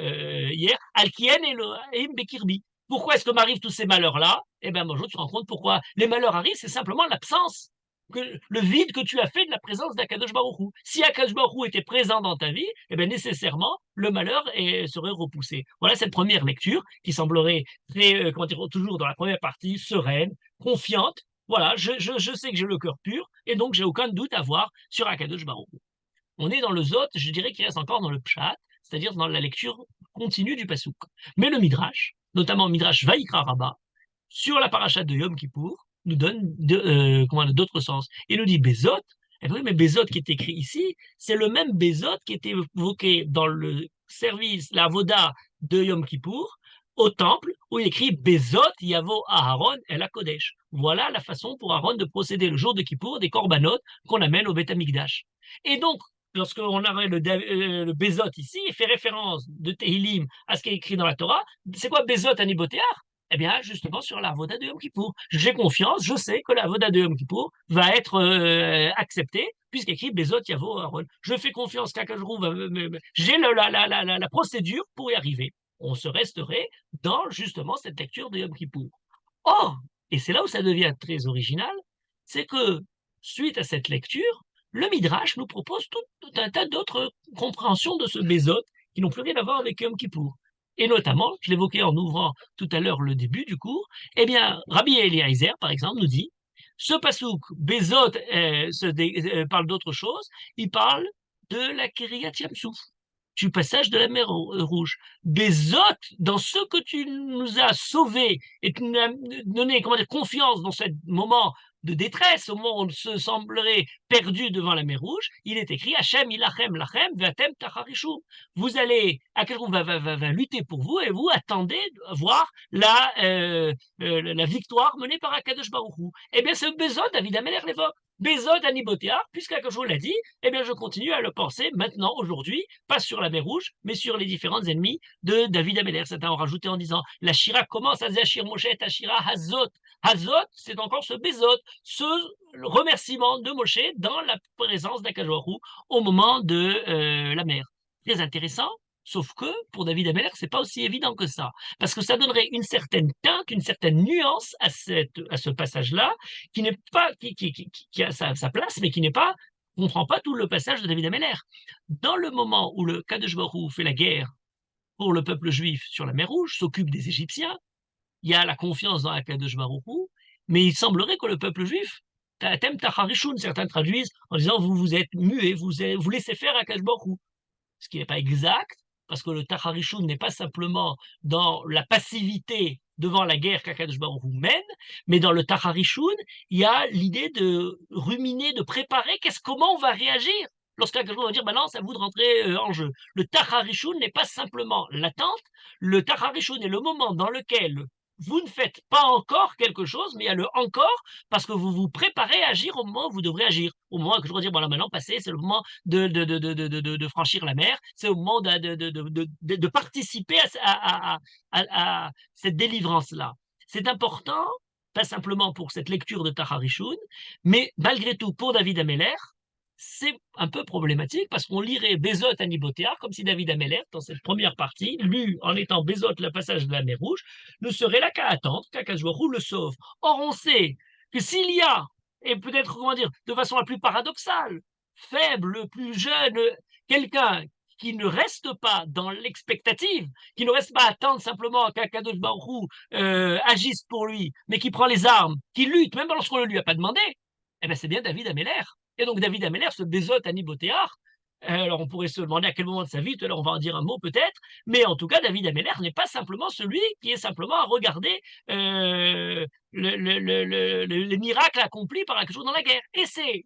hier, Al-Kien et le Bekirbi. Pourquoi est-ce que m'arrivent tous ces malheurs-là? Eh bien, bonjour, tu te rends compte pourquoi les malheurs arrivent, c'est simplement l'absence, le vide que tu as fait de la présence d'Akadosh Baruch Hu. Si Akadosh Baruch Hu était présent dans ta vie, eh bien, nécessairement, le malheur serait repoussé. Voilà cette première lecture qui semblerait très, comment dire, toujours dans la première partie, sereine, confiante. Voilà, je sais que j'ai le cœur pur et donc j'ai aucun doute à avoir sur Akadosh Baruch Hu. On est dans le Zot, je dirais qu'il reste encore dans le Pshat, c'est-à-dire dans la lecture continue du Passouk. Mais le Midrash, notamment Midrash Vaikra Rabbah, sur la paracha de Yom Kippour, nous donne d'autres sens. Il nous dit Bezot, et oui, mais Bezot qui est écrit ici, c'est le même Bezot qui était évoqué dans le service, la Voda de Yom Kippour, au temple, où il écrit Bezot Yavo Aharon El Kodesh. Voilà la façon pour Aaron de procéder le jour de Kippour des korbanot qu'on amène au Beth Amikdash. Et donc, lorsqu'on a le Bezot ici, il fait référence de Tehilim à ce qui est écrit dans la Torah. C'est quoi Bezot Anibotear? Eh bien, justement, sur la Voda de Yom Kippour. J'ai confiance, je sais que la Voda de Yom Kippour va être acceptée, puisqu'écrit Bezot Yavo Aaron. Je fais confiance qu'Akajrou va. J'ai la procédure pour y arriver. On se resterait dans, justement, cette lecture de Yom Kippour. Or, et c'est là où ça devient très original, c'est que, suite à cette lecture, le Midrash nous propose tout un tas d'autres compréhensions de ce Bezot qui n'ont plus rien à voir avec Yom Kippour. Et notamment, je l'évoquais en ouvrant tout à l'heure le début du cours, eh bien, Rabbi Eliezer, par exemple, nous dit, ce pasouk, Bezot, parle d'autre chose, il parle de la Kiryat Yamsouf, du passage de la mer Rouge. Bezot, dans ce que tu nous as sauvés et tu nous as donné, comment dire, confiance dans ce moment de détresse, au moment où on se semblerait perdu devant la mer Rouge, il est écrit Hachem ilachem lachem ve'atem tacharishum. Vous allez, Hachem va lutter pour vous et vous attendez voir la victoire menée par Akadosh Baruch Hu. Eh bien, c'est Bezot, David Ameler l'évoque. Bezot Anibotéar, puisqu'Akadosh l'a dit, eh bien je continue à le penser maintenant, aujourd'hui, pas sur la mer Rouge, mais sur les différents ennemis de David Améler. Certains ont rajouté en disant, la Shira commence à Zachir Moshe et Ashira Hazot. Hazot, c'est encore ce Bezot, ce remerciement de Moshe dans la présence d'Akadosh au moment de la mer. Très intéressant. Sauf que pour David Ameller, c'est pas aussi évident que ça, parce que ça donnerait une certaine teinte, une certaine nuance à ce passage-là, qui n'est pas, qui a sa place, mais qui n'est pas, comprend pas tout le passage de David Ameller. Dans le moment où le Kadosh Baruch Hu fait la guerre pour le peuple juif sur la mer Rouge, s'occupe des Égyptiens, il y a la confiance dans Akadosh Baruch Hu, mais il semblerait que le peuple juif, Tatem Tacharishun, certains traduisent en disant vous êtes muets, vous laissez faire Akadosh Baruch Hu, ce qui n'est pas exact, parce que le Tacharishun n'est pas simplement dans la passivité devant la guerre qu'Akadosh Baruch Hu mène, mais dans le Tacharishun, il y a l'idée de ruminer, de préparer comment on va réagir lorsqu'Akadosh Baruch Hu va dire, non, c'est à vous de rentrer en jeu. Le Tacharishun n'est pas simplement l'attente, le Tacharishun est le moment dans lequel vous ne faites pas encore quelque chose, mais il y a le encore parce que vous vous préparez à agir au moment où vous devrez agir. Au moment que je dois dire, bon là maintenant, passez, c'est le moment de franchir la mer, c'est au moment de participer à cette délivrance-là. C'est important, pas simplement pour cette lecture de Taharishun, mais malgré tout, pour David Ameller, c'est un peu problématique parce qu'on lirait Bezot Anibotéar comme si David Ameller, dans cette première partie, lu en étant Bezot le passage de la mer Rouge, ne serait là qu'à attendre qu'Akadosh le sauve. Or, on sait que s'il y a, et peut-être, comment dire, de façon la plus paradoxale, faible, plus jeune, quelqu'un qui ne reste pas dans l'expectative, qui ne reste pas à attendre simplement qu'Akadosh Baruch agisse pour lui, mais qui prend les armes, qui lutte, même lorsqu'on ne lui a pas demandé, eh ben c'est bien David Ameller. Et donc David Ameller, ce Bezot Anibotéar, alors on pourrait se demander à quel moment de sa vie, tout à l'heure on va en dire un mot peut-être, mais en tout cas David Ameller n'est pas simplement celui qui est simplement à regarder le miracle accompli par quelque chose dans la guerre. Et c'est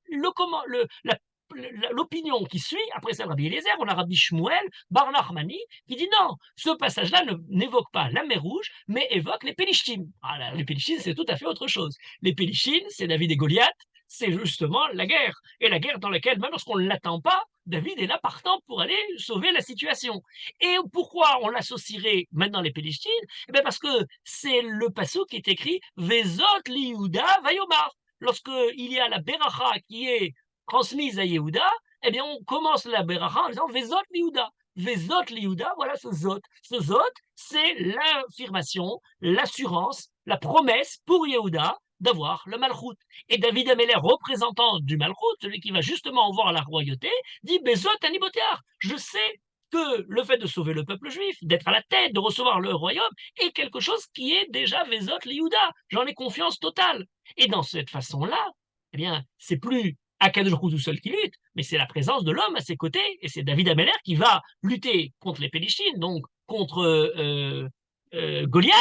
l'opinion qui suit, après ça le Rabbi Eliezer, on a Rabbi Shmuel, Bar Nachmani, qui dit non, ce passage-là n'évoque pas la mer Rouge, mais évoque les Pélishtim. Alors, les Pélishtim, c'est tout à fait autre chose. Les Pélishtim, c'est David et Goliath, c'est justement la guerre. Et la guerre dans laquelle, même lorsqu'on ne l'attend pas, David est là partant pour aller sauver la situation. Et pourquoi on l'associerait maintenant les Pélishtim? Eh bien parce que c'est le passage qui est écrit Vezot li Yehuda vayomar. Lorsqu'il y a la Beracha qui est transmise à Yehuda, eh bien on commence la Beracha en disant Vezot li Yehuda. Vezot li Yehuda, voilà ce Zot. Ce Zot, c'est l'affirmation, l'assurance, la promesse pour Yehuda d'avoir le Malchut. Et David Ameller, représentant du Malchut, celui qui va justement voir la royauté, dit Bezot Anibotéar. Je sais que le fait de sauver le peuple juif, d'être à la tête, de recevoir le royaume, est quelque chose qui est déjà Vezot Liouda. J'en ai confiance totale. Et dans cette façon-là, eh bien, c'est plus Akadosh tout seul qui lutte, mais c'est la présence de l'homme à ses côtés, et c'est David Ameller qui va lutter contre les Pélishtim, donc contre Goliath,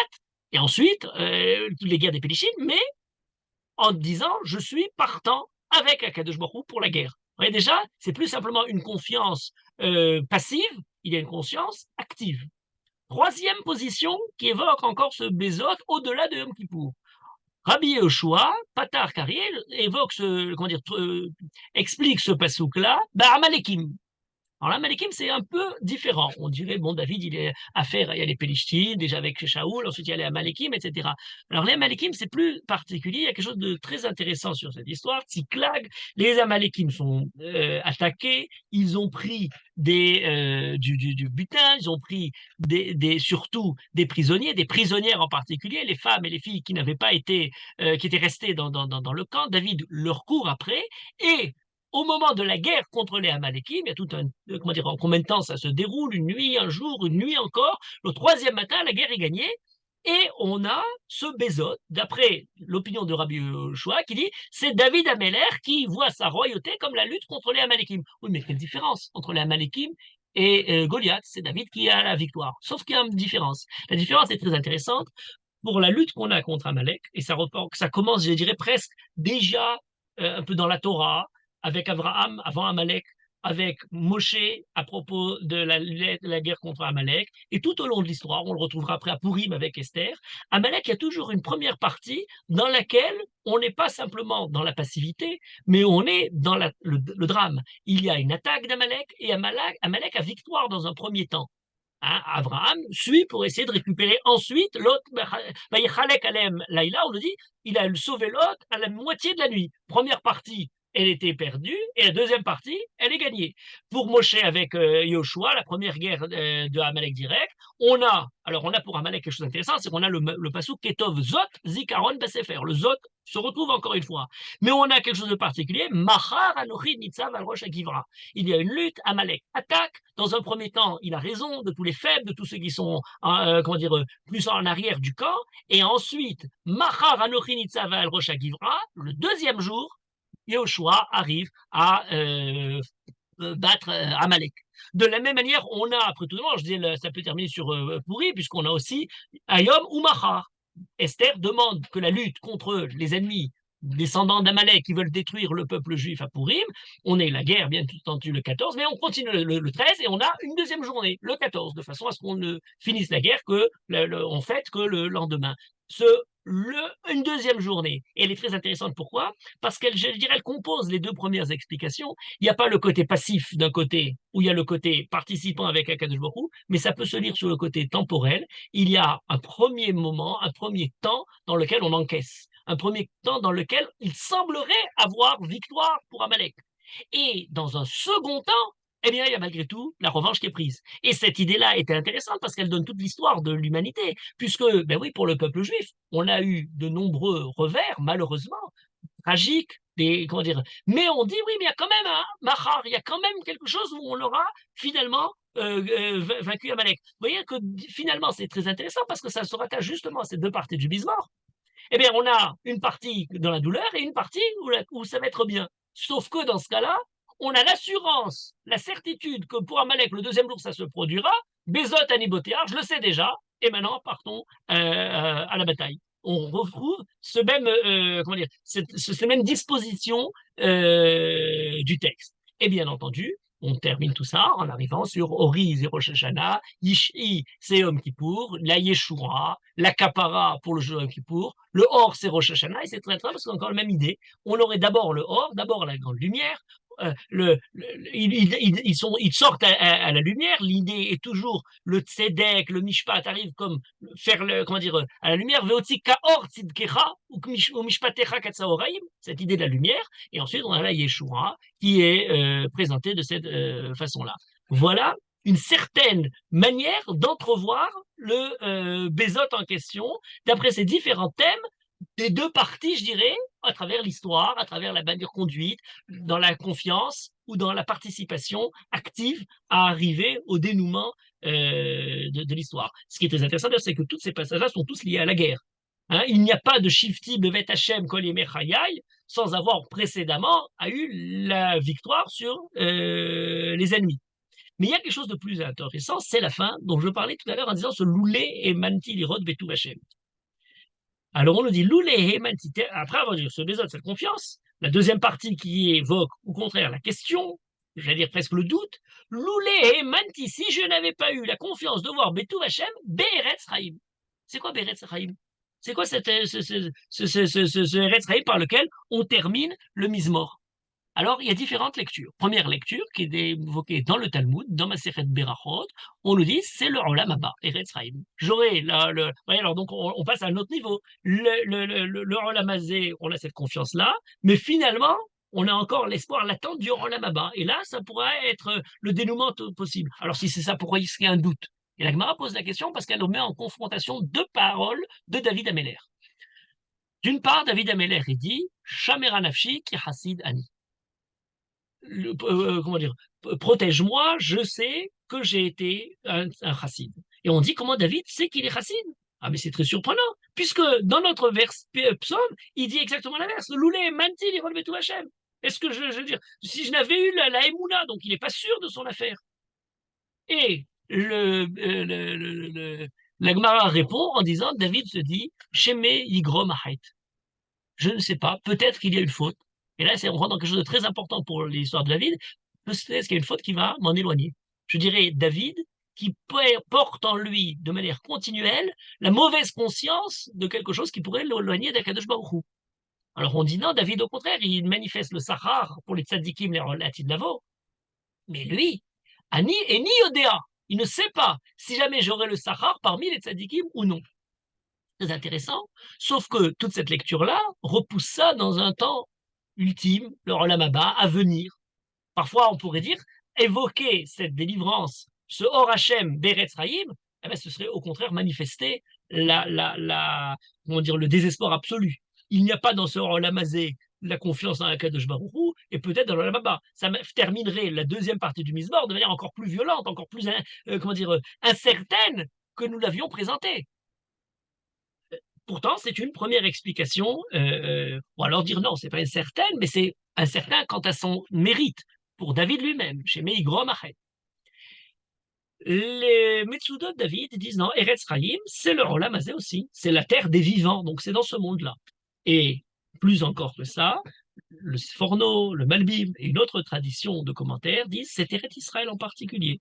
et ensuite les guerres des Pélishtim, mais en disant je suis partant avec Akadosh Baruch pour la guerre. Vous voyez déjà, c'est plus simplement une confiance passive, il y a une conscience active. Troisième position qui évoque encore ce Bézot au-delà de Yom Kippour. Rabbi Yehoshua, Patar Kariel, évoque explique ce pasouk-là, Amalekim. Alors là, Malikim, c'est un peu différent. On dirait, bon, David, il est affaire, il y a les Pélishtim, déjà avec Shaoul, ensuite il y a les Amalekim, etc. Alors les Amalekim, c'est plus particulier, il y a quelque chose de très intéressant sur cette histoire. Tziklag, les Amalekim sont attaqués, ils ont pris du butin, ils ont pris surtout des prisonniers, des prisonnières en particulier, les femmes et les filles qui n'avaient pas été, qui étaient restées dans le camp. David leur court après, et au moment de la guerre contre les Amalekim, il y a tout un, comment dire, en combien de temps ça se déroule, une nuit, un jour, une nuit encore. Le troisième matin, la guerre est gagnée. Et on a ce Bézot, d'après l'opinion de Rabbi Yehoshua, qui dit c'est David Ameller qui voit sa royauté comme la lutte contre les Amalekim. Oui, mais quelle différence entre les Amalekim et Goliath? C'est David qui a la victoire. Sauf qu'il y a une différence. La différence est très intéressante pour la lutte qu'on a contre Amalek, et ça commence, je dirais, presque déjà un peu dans la Torah, avec Abraham avant Amalek, avec Moshe à propos de la guerre contre Amalek. Et tout au long de l'histoire, on le retrouvera après à Purim avec Esther. Amalek, il y a toujours une première partie dans laquelle on n'est pas simplement dans la passivité, mais on est dans le drame. Il y a une attaque d'Amalek et Amalek a victoire dans un premier temps. Hein, Abraham suit pour essayer de récupérer ensuite l'autre. Laïla, on le dit, il a sauvé l'autre à la moitié de la nuit. Première partie, elle était perdue, et la deuxième partie, elle est gagnée. Pour Moshe avec Yoshua, la première guerre de Amalek direct, on a pour Amalek quelque chose d'intéressant, c'est qu'on a le passouk Ketov Zot Zikaron Besefer. Le Zot se retrouve encore une fois. Mais on a quelque chose de particulier, Machar Anochi Nitzav al Rosh Agivra. Il y a une lutte, Amalek attaque. Dans un premier temps, il a raison de tous les faibles, de tous ceux qui sont, comment dire, plus en arrière du camp. Et ensuite, Machar Anochi Nitzav al Rosh Agivra, le deuxième jour, Yehoshua arrive à battre Amalek. De la même manière, on a, après tout le monde, je disais, ça peut terminer sur Pourri, puisqu'on a aussi Ayom ou Machar. Esther demande que la lutte contre les ennemis descendants d'Amalek qui veulent détruire le peuple juif à Purim, on est la guerre bien entendu le 14, mais on continue le 13 et on a une deuxième journée, le 14, de façon à ce qu'on ne finisse la guerre que on fête que le lendemain. Une deuxième journée, et elle est très intéressante. Pourquoi? Parce qu'elle, je dirais, elle compose les deux premières explications. Il n'y a pas le côté passif d'un côté, où il y a le côté participant avec Akadosh Baruch Hu, mais ça peut se lire sur le côté temporel. Il y a un premier moment, un premier temps dans lequel on encaisse, un premier temps dans lequel il semblerait avoir victoire pour Amalek. Et dans un second temps, eh bien, il y a malgré tout la revanche qui est prise. Et cette idée-là était intéressante parce qu'elle donne toute l'histoire de l'humanité, puisque, ben oui, pour le peuple juif, on a eu de nombreux revers, malheureusement, tragiques, comment dire. Mais on dit, oui, mais il y a quand même un Machar, il y a quand même quelque chose où on aura finalement vaincu Amalek. Vous voyez que finalement, c'est très intéressant parce que ça se rattache justement à ces deux parties du Bismarck. Eh bien, on a une partie dans la douleur et une partie où ça va être bien. Sauf que dans ce cas-là, on a l'assurance, la certitude que pour Amalek, le deuxième jour, ça se produira. Bezot Anibotéar, je le sais déjà. Et maintenant, partons à la bataille. On retrouve comment dire, cette même disposition du texte. Et bien entendu, on termine tout ça en arrivant sur Ori et Rosh Hashanah, Yish'i c'est Yom Kippour, la Yeshua, la Kapara pour le Yom Kippour, le Or c'est Rosh Hashanah, et c'est très très parce qu'on a encore la même idée. On aurait d'abord le Or, d'abord la grande lumière, ils sortent à la lumière. L'idée est toujours le tzedek, le mishpat arrive comme faire comment dire, à la lumière. Cette idée de la lumière. Et ensuite, on a la Yeshua qui est présentée de cette façon-là. Voilà une certaine manière d'entrevoir le Bézot en question, d'après ces différents thèmes des deux parties, je dirais, à travers l'histoire, à travers la manière conduite, dans la confiance ou dans la participation active à arriver au dénouement de l'histoire. Ce qui est très intéressant, c'est que tous ces passages-là sont tous liés à la guerre. Hein, il n'y a pas de Shifti Bevet Hashem Kol Yemei sans avoir précédemment eu la victoire sur les ennemis. Mais il y a quelque chose de plus intéressant, c'est la fin dont je parlais tout à l'heure en disant ce loulé et manti lirod betu Hashem. Alors on nous dit loulé mantité, après avoir dit ce bézot, cette confiance, la deuxième partie qui évoque au contraire la question, j'allais dire presque le doute, loulé manti, si je n'avais pas eu la confiance de voir Betou Hachem, Be'eretz Chaim. C'est quoi Be'eretz Chaim? C'est quoi ce Eretz Chaim par lequel on termine le Mizmor? Alors, il y a différentes lectures. Première lecture, qui est évoquée dans le Talmud, dans Masechet Berachot, on nous dit c'est le Olam Haba, Eretz Chaim. J'aurai alors donc on passe à un autre niveau. Le Olam Hazé, on a cette confiance-là, mais finalement, on a encore l'espoir, l'attente du Olam Haba. Et là, ça pourrait être le dénouement possible. Alors, si c'est ça, pourquoi il y a un doute? Et la Gemara pose la question parce qu'elle met en confrontation deux paroles de David Ameller. D'une part, David Ameller, il dit Shamera Nafshi ki Hasid Ani. Comment dire, protège-moi, je sais que j'ai été un chassid. Et on dit comment David sait qu'il est chassid. Ah, mais c'est très surprenant, puisque dans notre psaume, il dit exactement l'inverse. Loulé, manti, les tout Hachem. Est-ce que je veux dire, si je n'avais eu la Emouna, donc il n'est pas sûr de son affaire. Et la Gemara répond en disant, David se dit, Sheme Yigrom Ahait. Je ne sais pas, peut-être qu'il y a une faute. Et là, on rentre dans quelque chose de très important pour l'histoire de David. Peut-être qu'il y a une faute qui va m'en éloigner. Je dirais David, qui porte en lui de manière continuelle la mauvaise conscience de quelque chose qui pourrait l'éloigner d'Akadosh Baruch Hu. Alors on dit non, David, au contraire, il manifeste le Sahar pour les tzadikim, les relatifs de Lavo, mais lui, Ani et ni Odea, il ne sait pas si jamais j'aurai le Sahar parmi les tzadikim ou non. Très intéressant, sauf que toute cette lecture-là repousse ça dans un temps ultime, le Olam Haba, à venir. Parfois, on pourrait dire, évoquer cette délivrance, ce Or Hashem Beretz Raïm, eh ben, ce serait au contraire manifester comment dire, le désespoir absolu. Il n'y a pas dans ce Or Lamazé la confiance dans la Kadosh Baruch Hu, et peut-être dans le Lamaba. Ça terminerait la deuxième partie du Mizmor de manière encore plus violente, encore plus comment dire, incertaine que nous l'avions présentée. Pourtant, c'est une première explication, ou alors dire non, c'est pas incertaine, mais c'est incertain quant à son mérite pour David lui-même, chez Meigrom Achet. Les Metsudot de David disent non, Eretz Chaim, c'est le Olam Hazé aussi, c'est la terre des vivants, donc c'est dans ce monde-là. Et plus encore que ça, le Sforno, le Malbim et une autre tradition de commentaires disent c'est Eretz Israël en particulier.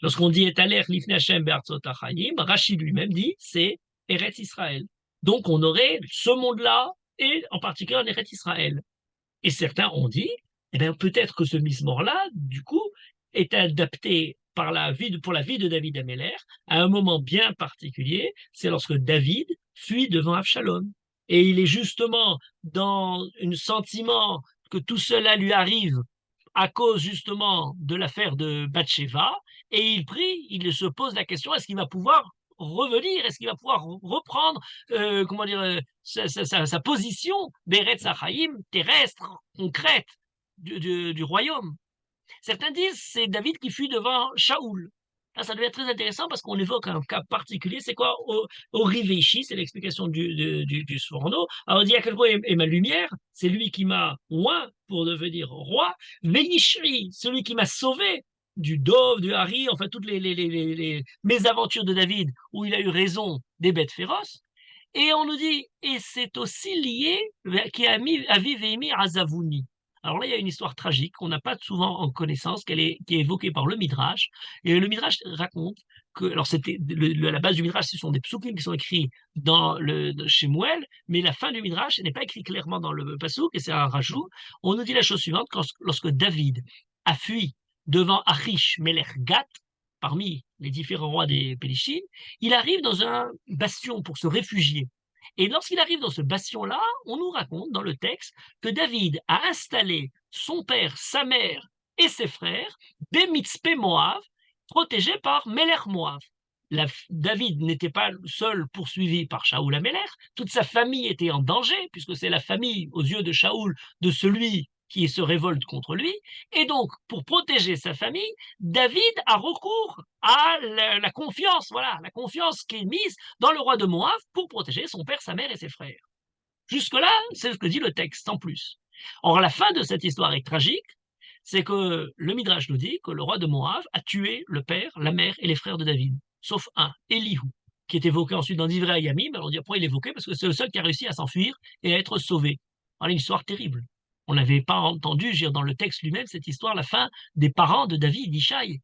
Lorsqu'on dit Etaler Lifnei Hashem Be'artzot HaChaim, Rachid lui-même dit c'est Eretz Israël. Donc on aurait ce monde-là et en particulier en Eretz Israël. Et certains ont dit, eh bien, peut-être que ce Mizmor-là, du coup, est adapté pour la vie de David Améler à un moment bien particulier, c'est lorsque David fuit devant Absalom. Et il est justement dans un sentiment que tout cela lui arrive à cause justement de l'affaire de Bathsheba, et il prie, il se pose la question, est-ce qu'il va pouvoir revenir, est-ce qu'il va pouvoir reprendre comment dire, sa position d'Eretz Hachaim terrestre, concrète du royaume. Certains disent c'est David qui fuit devant Shaoul. Là, ça devient très intéressant parce qu'on évoque un cas particulier. C'est quoi Oriveishi, c'est l'explication du Sforno. Alors on dit à quel point est ma lumière, c'est lui qui m'a oint pour devenir roi. Veishri, celui qui m'a sauvé du Dov, du Hari, enfin toutes les mésaventures de David où il a eu raison des bêtes féroces. Et on nous dit, et c'est aussi lié qui a mis Aviv et Emi Azavouni. Alors là, il y a une histoire tragique qu'on n'a pas souvent en connaissance, qui est évoquée par le Midrash. Et le Midrash raconte que, alors c'était la base du Midrash, ce sont des psukim qui sont écrits chez Mouel, mais la fin du Midrash n'est pas écrite clairement dans le pasuk, et c'est un rajout. On nous dit la chose suivante, lorsque David a fui devant Achish Melech Gath, parmi les différents rois des Pélichines, il arrive dans un bastion pour se réfugier. Et lorsqu'il arrive dans ce bastion-là, on nous raconte dans le texte que David a installé son père, sa mère et ses frères des Mitzpé Moav, protégés par Melech Moav. David n'était pas seul poursuivi par Shaoul Améler, toute sa famille était en danger, puisque c'est la famille, aux yeux de Shaoul, de celui qui se révolte contre lui. Et donc, pour protéger sa famille, David a recours à la confiance, voilà, la confiance qui est mise dans le roi de Moab pour protéger son père, sa mère et ses frères. Jusque-là, c'est ce que dit le texte, sans plus. Or, la fin de cette histoire est tragique, c'est que le Midrash nous dit que le roi de Moab a tué le père, la mère et les frères de David, sauf un, Elihu, qui est évoqué ensuite dans Divrei Yamim. Alors on dit pourquoi il est évoqué, parce que c'est le seul qui a réussi à s'enfuir et à être sauvé. Alors, une histoire terrible. On n'avait pas entendu, dans le texte lui-même, cette histoire, la fin des parents de David, d'Ishaï. Et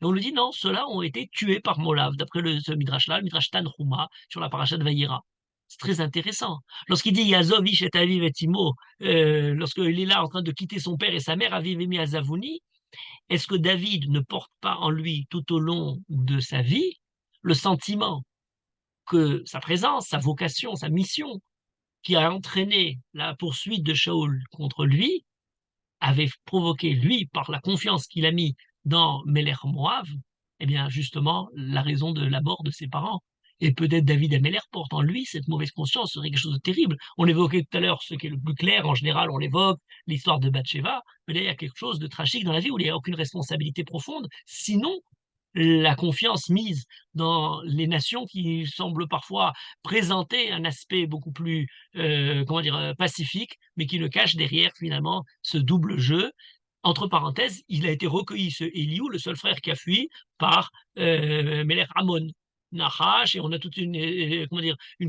on nous dit non, ceux-là ont été tués par Molav, d'après ce Midrash-là, le Midrash Tanhuma, sur la paracha de Vayera. C'est très intéressant. Lorsqu'il dit Yazov, Ish et Aviv et Timo, lorsqu'il est là en train de quitter son père et sa mère, Aviv et Azavouni, est-ce que David ne porte pas en lui tout au long de sa vie le sentiment que sa présence, sa vocation, sa mission, qui a entraîné la poursuite de Shaoul contre lui, avait provoqué, lui, par la confiance qu'il a mis dans Melech Moav, eh bien, justement, la raison de la mort de ses parents. Et peut-être David Améler porte en lui cette mauvaise conscience, ce serait quelque chose de terrible. On évoquait tout à l'heure ce qui est le plus clair, en général, on l'évoque, l'histoire de Bathsheba, mais là, il y a quelque chose de tragique dans la vie où il n'y a aucune responsabilité profonde, sinon la confiance mise dans les nations qui semblent parfois présenter un aspect beaucoup plus pacifique, mais qui le cache derrière finalement ce double jeu. Entre parenthèses, il a été recueilli, ce Eliou, le seul frère qui a fui, par Melech Amon, Nahash, et on a toute une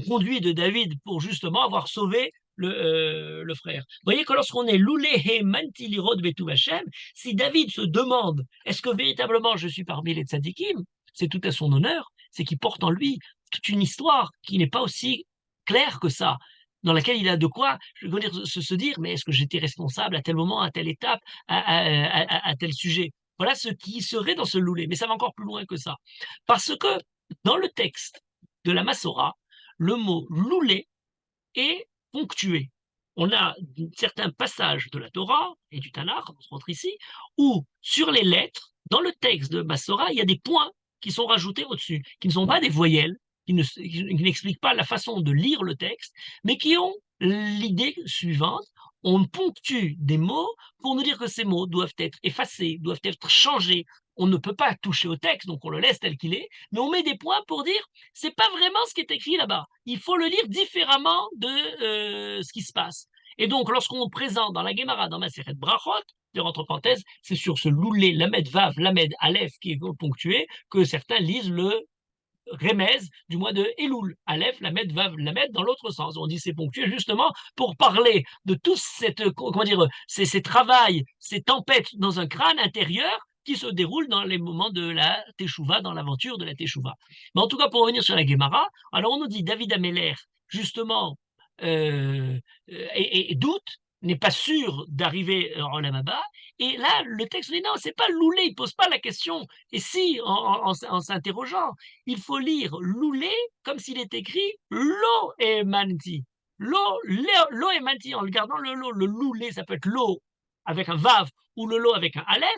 conduite de David pour justement avoir sauvé le frère. Vous voyez que lorsqu'on est loulé he manti lirod betuv Hashem, si David se demande est-ce que véritablement je suis parmi les tzadikim, c'est tout à son honneur, c'est qu'il porte en lui toute une histoire qui n'est pas aussi claire que ça, dans laquelle il a de quoi, je veux dire, se dire, mais est-ce que j'étais responsable à tel moment, à telle étape, à tel sujet? Voilà ce qui serait dans ce loulé, mais ça va encore plus loin que ça. Parce que dans le texte de la Massora, le mot loulé est ponctué. On a certains passages de la Torah et du Tanakh, on rentre ici, où sur les lettres, dans le texte de Massora, il y a des points qui sont rajoutés au-dessus, qui ne sont pas des voyelles, qui n'expliquent pas la façon de lire le texte, mais qui ont l'idée suivante. On ponctue des mots pour nous dire que ces mots doivent être effacés, doivent être changés. On ne peut pas toucher au texte, donc on le laisse tel qu'il est, mais on met des points pour dire c'est pas vraiment ce qui est écrit là-bas. Il faut le lire différemment de ce qui se passe. Et donc, lorsqu'on présente dans la Gemara, dans Maseret Brachot, entre parenthèses, c'est sur ce loulé, lamed vav, lamed aleph qui est ponctué, que certains lisent le Remez du mois de Elul, Aleph, Lamed, Vav, Lamed, dans l'autre sens. On dit c'est ponctué justement pour parler de tout cette, comment dire, ces travails, ces tempêtes dans un crâne intérieur qui se déroulent dans les moments de la Teshuvah, dans l'aventure de la Teshuvah. Mais en tout cas, pour revenir sur la Gemara, alors on nous dit David Ameller, justement, et doute, n'est pas sûr d'arriver en Olam Haba, et là, le texte dit non, c'est pas Loulé, il pose pas la question. Et si, en s'interrogeant, il faut lire Loulé comme s'il est écrit Lo emanti. Lo emanti, en le gardant le Loulé, ça peut être Lo avec un Vav ou le Lo avec un Aleph,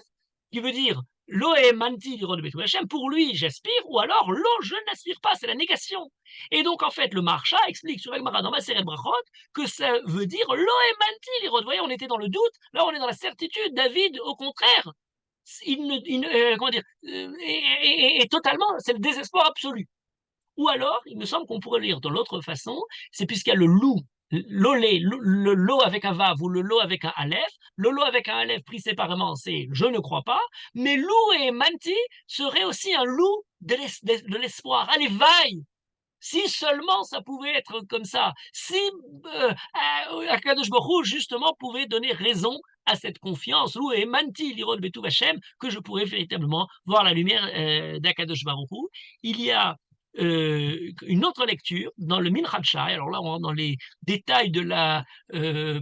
qui veut dire Lo emanti l'irod betu Hashem, pour lui j'aspire, ou alors Lo je n'aspire pas, c'est la négation. Et donc en fait, le Maharsha explique sur Gemara dans Maseret Brachot que ça veut dire Lo emanti l'irod. Vous voyez, on était dans le doute, là on est dans la certitude. David, au contraire, comment dire, et totalement, c'est le désespoir absolu. Ou alors, il me semble qu'on pourrait lire de l'autre façon, c'est puisqu'il y a le loup, l'olé, le lot avec un vav ou le lot avec un aleph. Le lot avec un aleph pris séparément, c'est je ne crois pas, mais loup et manti serait aussi un loup de l'espoir. Allez, vaille! Si seulement ça pouvait être comme ça, si Akadosh Baruch Hu, justement, pouvait donner raison à cette confiance, ou et manti l'irod betuv Hashem, que je pourrais véritablement voir la lumière d'Akadosh Baruch Hu. Il y a une autre lecture dans le Minchad Shai, alors là on rentre dans les détails de la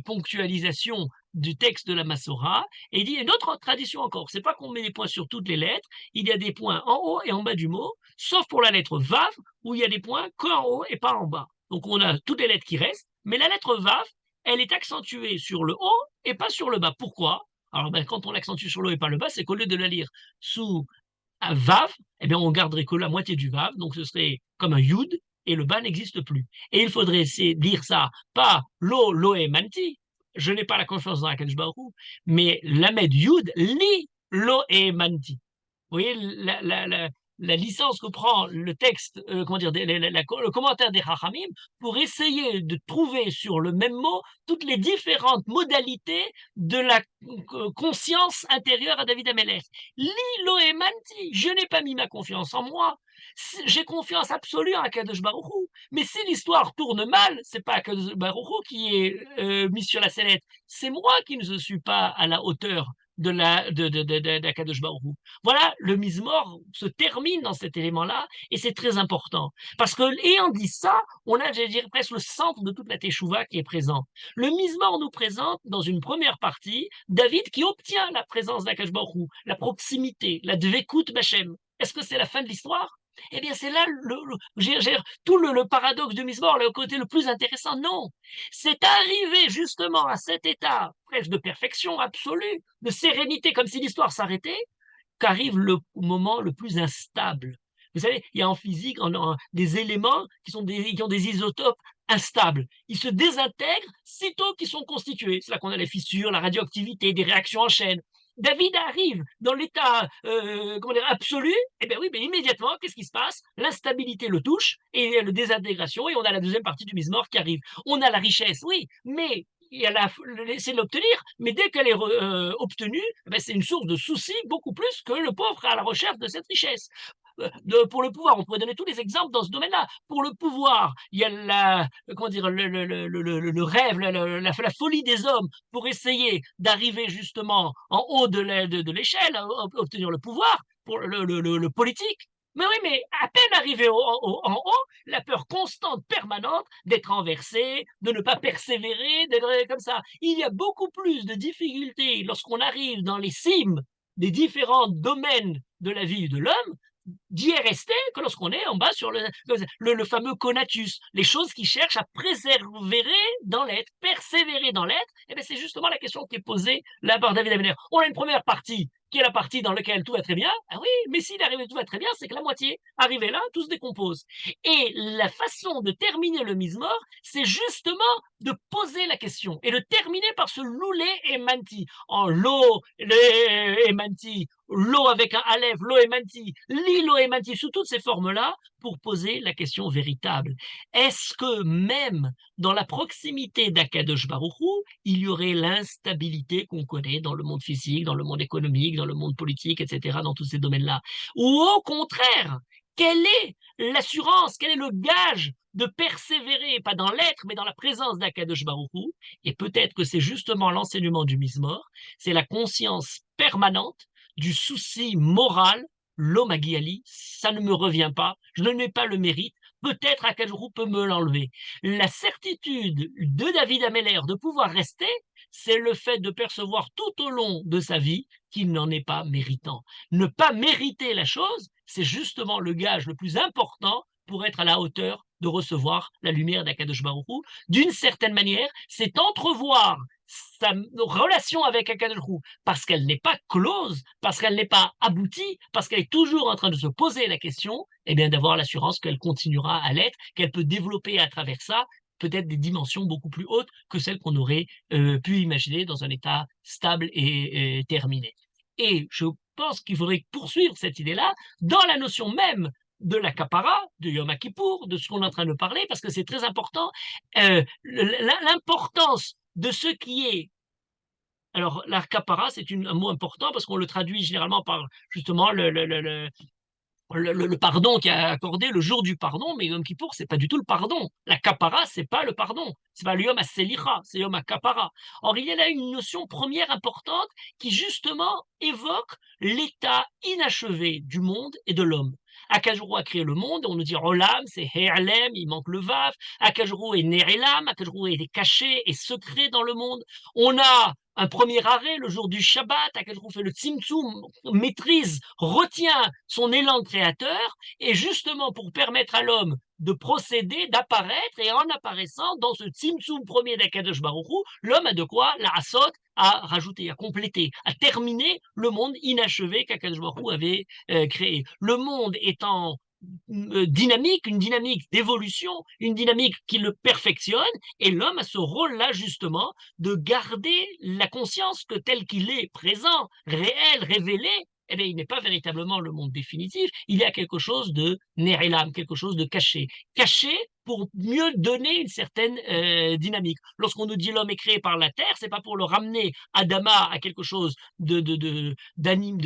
ponctualisation du texte de la Massora, et il y a une autre tradition encore, c'est pas qu'on met des points sur toutes les lettres, il y a des points en haut et en bas du mot, sauf pour la lettre Vav, où il y a des points qu'en haut et pas en bas. Donc on a toutes les lettres qui restent, mais la lettre Vav, elle est accentuée sur le haut et pas sur le bas. Pourquoi? Alors quand on l'accentue sur le haut et pas le bas, c'est qu'au lieu de la lire sous un Vav, eh bien on garderait que la moitié du Vav, donc ce serait comme un Yud, et le bas n'existe plus. Et il faudrait essayer de lire ça, pas lo et manti, je n'ai pas la confiance dans la Baruch Hu, mais Lamed Yud, li lo et manti. Vous voyez la licence que prend le texte, comment dire, le commentaire des Chachamim pour essayer de trouver sur le même mot toutes les différentes modalités de la conscience intérieure à David Amelech. Lilo et Manti, je n'ai pas mis ma confiance en moi. J'ai confiance absolue en Akadosh Baruch Hu. Mais si l'histoire tourne mal, c'est pas Akadosh Baruch Hu qui est mis sur la sellette, c'est moi qui ne suis pas à la hauteur d'Akadosh Baruch Hu. Voilà, le Mizmor se termine dans cet élément-là, et c'est très important. Parce que, ayant dit ça, on a, j'allais dire, presque le centre de toute la Teshuvah qui est présent. Le Mizmor nous présente, dans une première partie, David qui obtient la présence d'Akadosh Baruch Hu, la proximité, la Dvekut Bachem. Est-ce que c'est la fin de l'histoire? Eh bien, c'est là tout le paradoxe de Mizmor, le côté le plus intéressant. Non, c'est arrivé justement à cet état presque de perfection absolue, de sérénité, comme si l'histoire s'arrêtait, qu'arrive le moment le plus instable. Vous savez, il y a en physique des éléments qui ont des isotopes instables. Ils se désintègrent sitôt qu'ils sont constitués. C'est là qu'on a les fissures, la radioactivité, des réactions en chaîne. David arrive dans l'état absolu, et eh bien oui, mais immédiatement, qu'est-ce qui se passe? L'instabilité le touche, et la désintégration, et on a la deuxième partie du Mizmor qui arrive. On a la richesse, oui, mais il a essayé de l'obtenir, mais dès qu'elle est obtenue, ben c'est une source de soucis beaucoup plus que le pauvre à la recherche de cette richesse. pour le pouvoir. On pourrait donner tous les exemples dans ce domaine-là. Pour le pouvoir, il y a comment dire, le rêve, la folie des hommes pour essayer d'arriver justement en haut de l'échelle, obtenir le pouvoir, pour le politique. Mais oui, mais à peine arrivé en haut, la peur constante, permanente d'être renversé, de ne pas persévérer, d'être comme ça. Il y a beaucoup plus de difficultés lorsqu'on arrive dans les cimes des différents domaines de la vie de l'homme d'y rester que lorsqu'on est en bas sur le fameux conatus, les choses qui cherchent à préserver dans l'être, persévérer dans l'être, et bien c'est justement la question qui est posée là par David Ameller. On a une première partie qui est la partie dans laquelle tout va très bien. Ah oui, mais s'il arrive tout va très bien, c'est que la moitié, arrivé là, tout se décompose. Et la façon de terminer le Mizmor, c'est justement de poser la question et de terminer par ce loulé et manti. En lo et manti, lo avec un aleph, lo et manti, li lo et manti, sous toutes ces formes-là, pour poser la question véritable. Est-ce que même dans la proximité d'Akadosh Baruch Hu, il y aurait l'instabilité qu'on connaît dans le monde physique, dans le monde économique, dans le monde politique, etc., dans tous ces domaines-là? Ou au contraire, quelle est l'assurance, quel est le gage de persévérer, pas dans l'être, mais dans la présence d'Akadosh Baruch Hu? Et peut-être que c'est justement l'enseignement du Mizmor, c'est la conscience permanente du souci moral, l'homme Aguiali, ça ne me revient pas, je n'ai pas le mérite, peut-être Akadosh Baruch Hu peut me l'enlever. La certitude de David Ameller de pouvoir rester, c'est le fait de percevoir tout au long de sa vie qu'il n'en est pas méritant. Ne pas mériter la chose, c'est justement le gage le plus important pour être à la hauteur de recevoir la lumière d'Akadosh Baruch Hu. D'une certaine manière, c'est entrevoir sa relation avec Akadosh Baruch Hu parce qu'elle n'est pas close, parce qu'elle n'est pas aboutie, parce qu'elle est toujours en train de se poser la question, eh bien d'avoir l'assurance qu'elle continuera à l'être, qu'elle peut développer à travers ça peut-être des dimensions beaucoup plus hautes que celles qu'on aurait pu imaginer dans un état stable et terminé. Et je pense qu'il faudrait poursuivre cette idée-là dans la notion même de la kapara, de Yom Kippour, de ce qu'on est en train de parler, parce que c'est très important. L'importance de ce qui est. Alors, la kapara, c'est un mot important parce qu'on le traduit généralement par justement le pardon qui est accordé le jour du pardon, mais Yom Kippour, c'est pas du tout le pardon. La kapara, c'est pas le pardon. C'est pas le Yom HaSelicha, c'est Yom HaKapara. Or, il y a là une notion première importante qui, justement, évoque l'état inachevé du monde et de l'homme. Akajuru a créé le monde, on nous dit Olam, c'est He'alem, il manque le Vav. Akajuru est Nerelam, Akajuru est caché et secret dans le monde. On a un premier arrêt le jour du Shabbat, Akajuru fait le Tzimtzum, maîtrise, retient son élan créateur, et justement pour permettre à l'homme de procéder, d'apparaître, et en apparaissant dans ce Tzimtzum premier d'Akadosh Baruch Hu, l'homme a de quoi, la Asot, à rajouter, à compléter, à terminer le monde inachevé qu'Akadosh Baruch Hu avait créé. Le monde étant dynamique, une dynamique d'évolution, une dynamique qui le perfectionne, et l'homme a ce rôle-là justement de garder la conscience que tel qu'il est présent, réel, révélé, eh bien, il n'est pas véritablement le monde définitif, il y a quelque chose de nérélam, quelque chose de caché. Caché pour mieux donner une certaine dynamique. Lorsqu'on nous dit l'homme est créé par la terre, c'est pas pour le ramener Adama à quelque chose d'anime,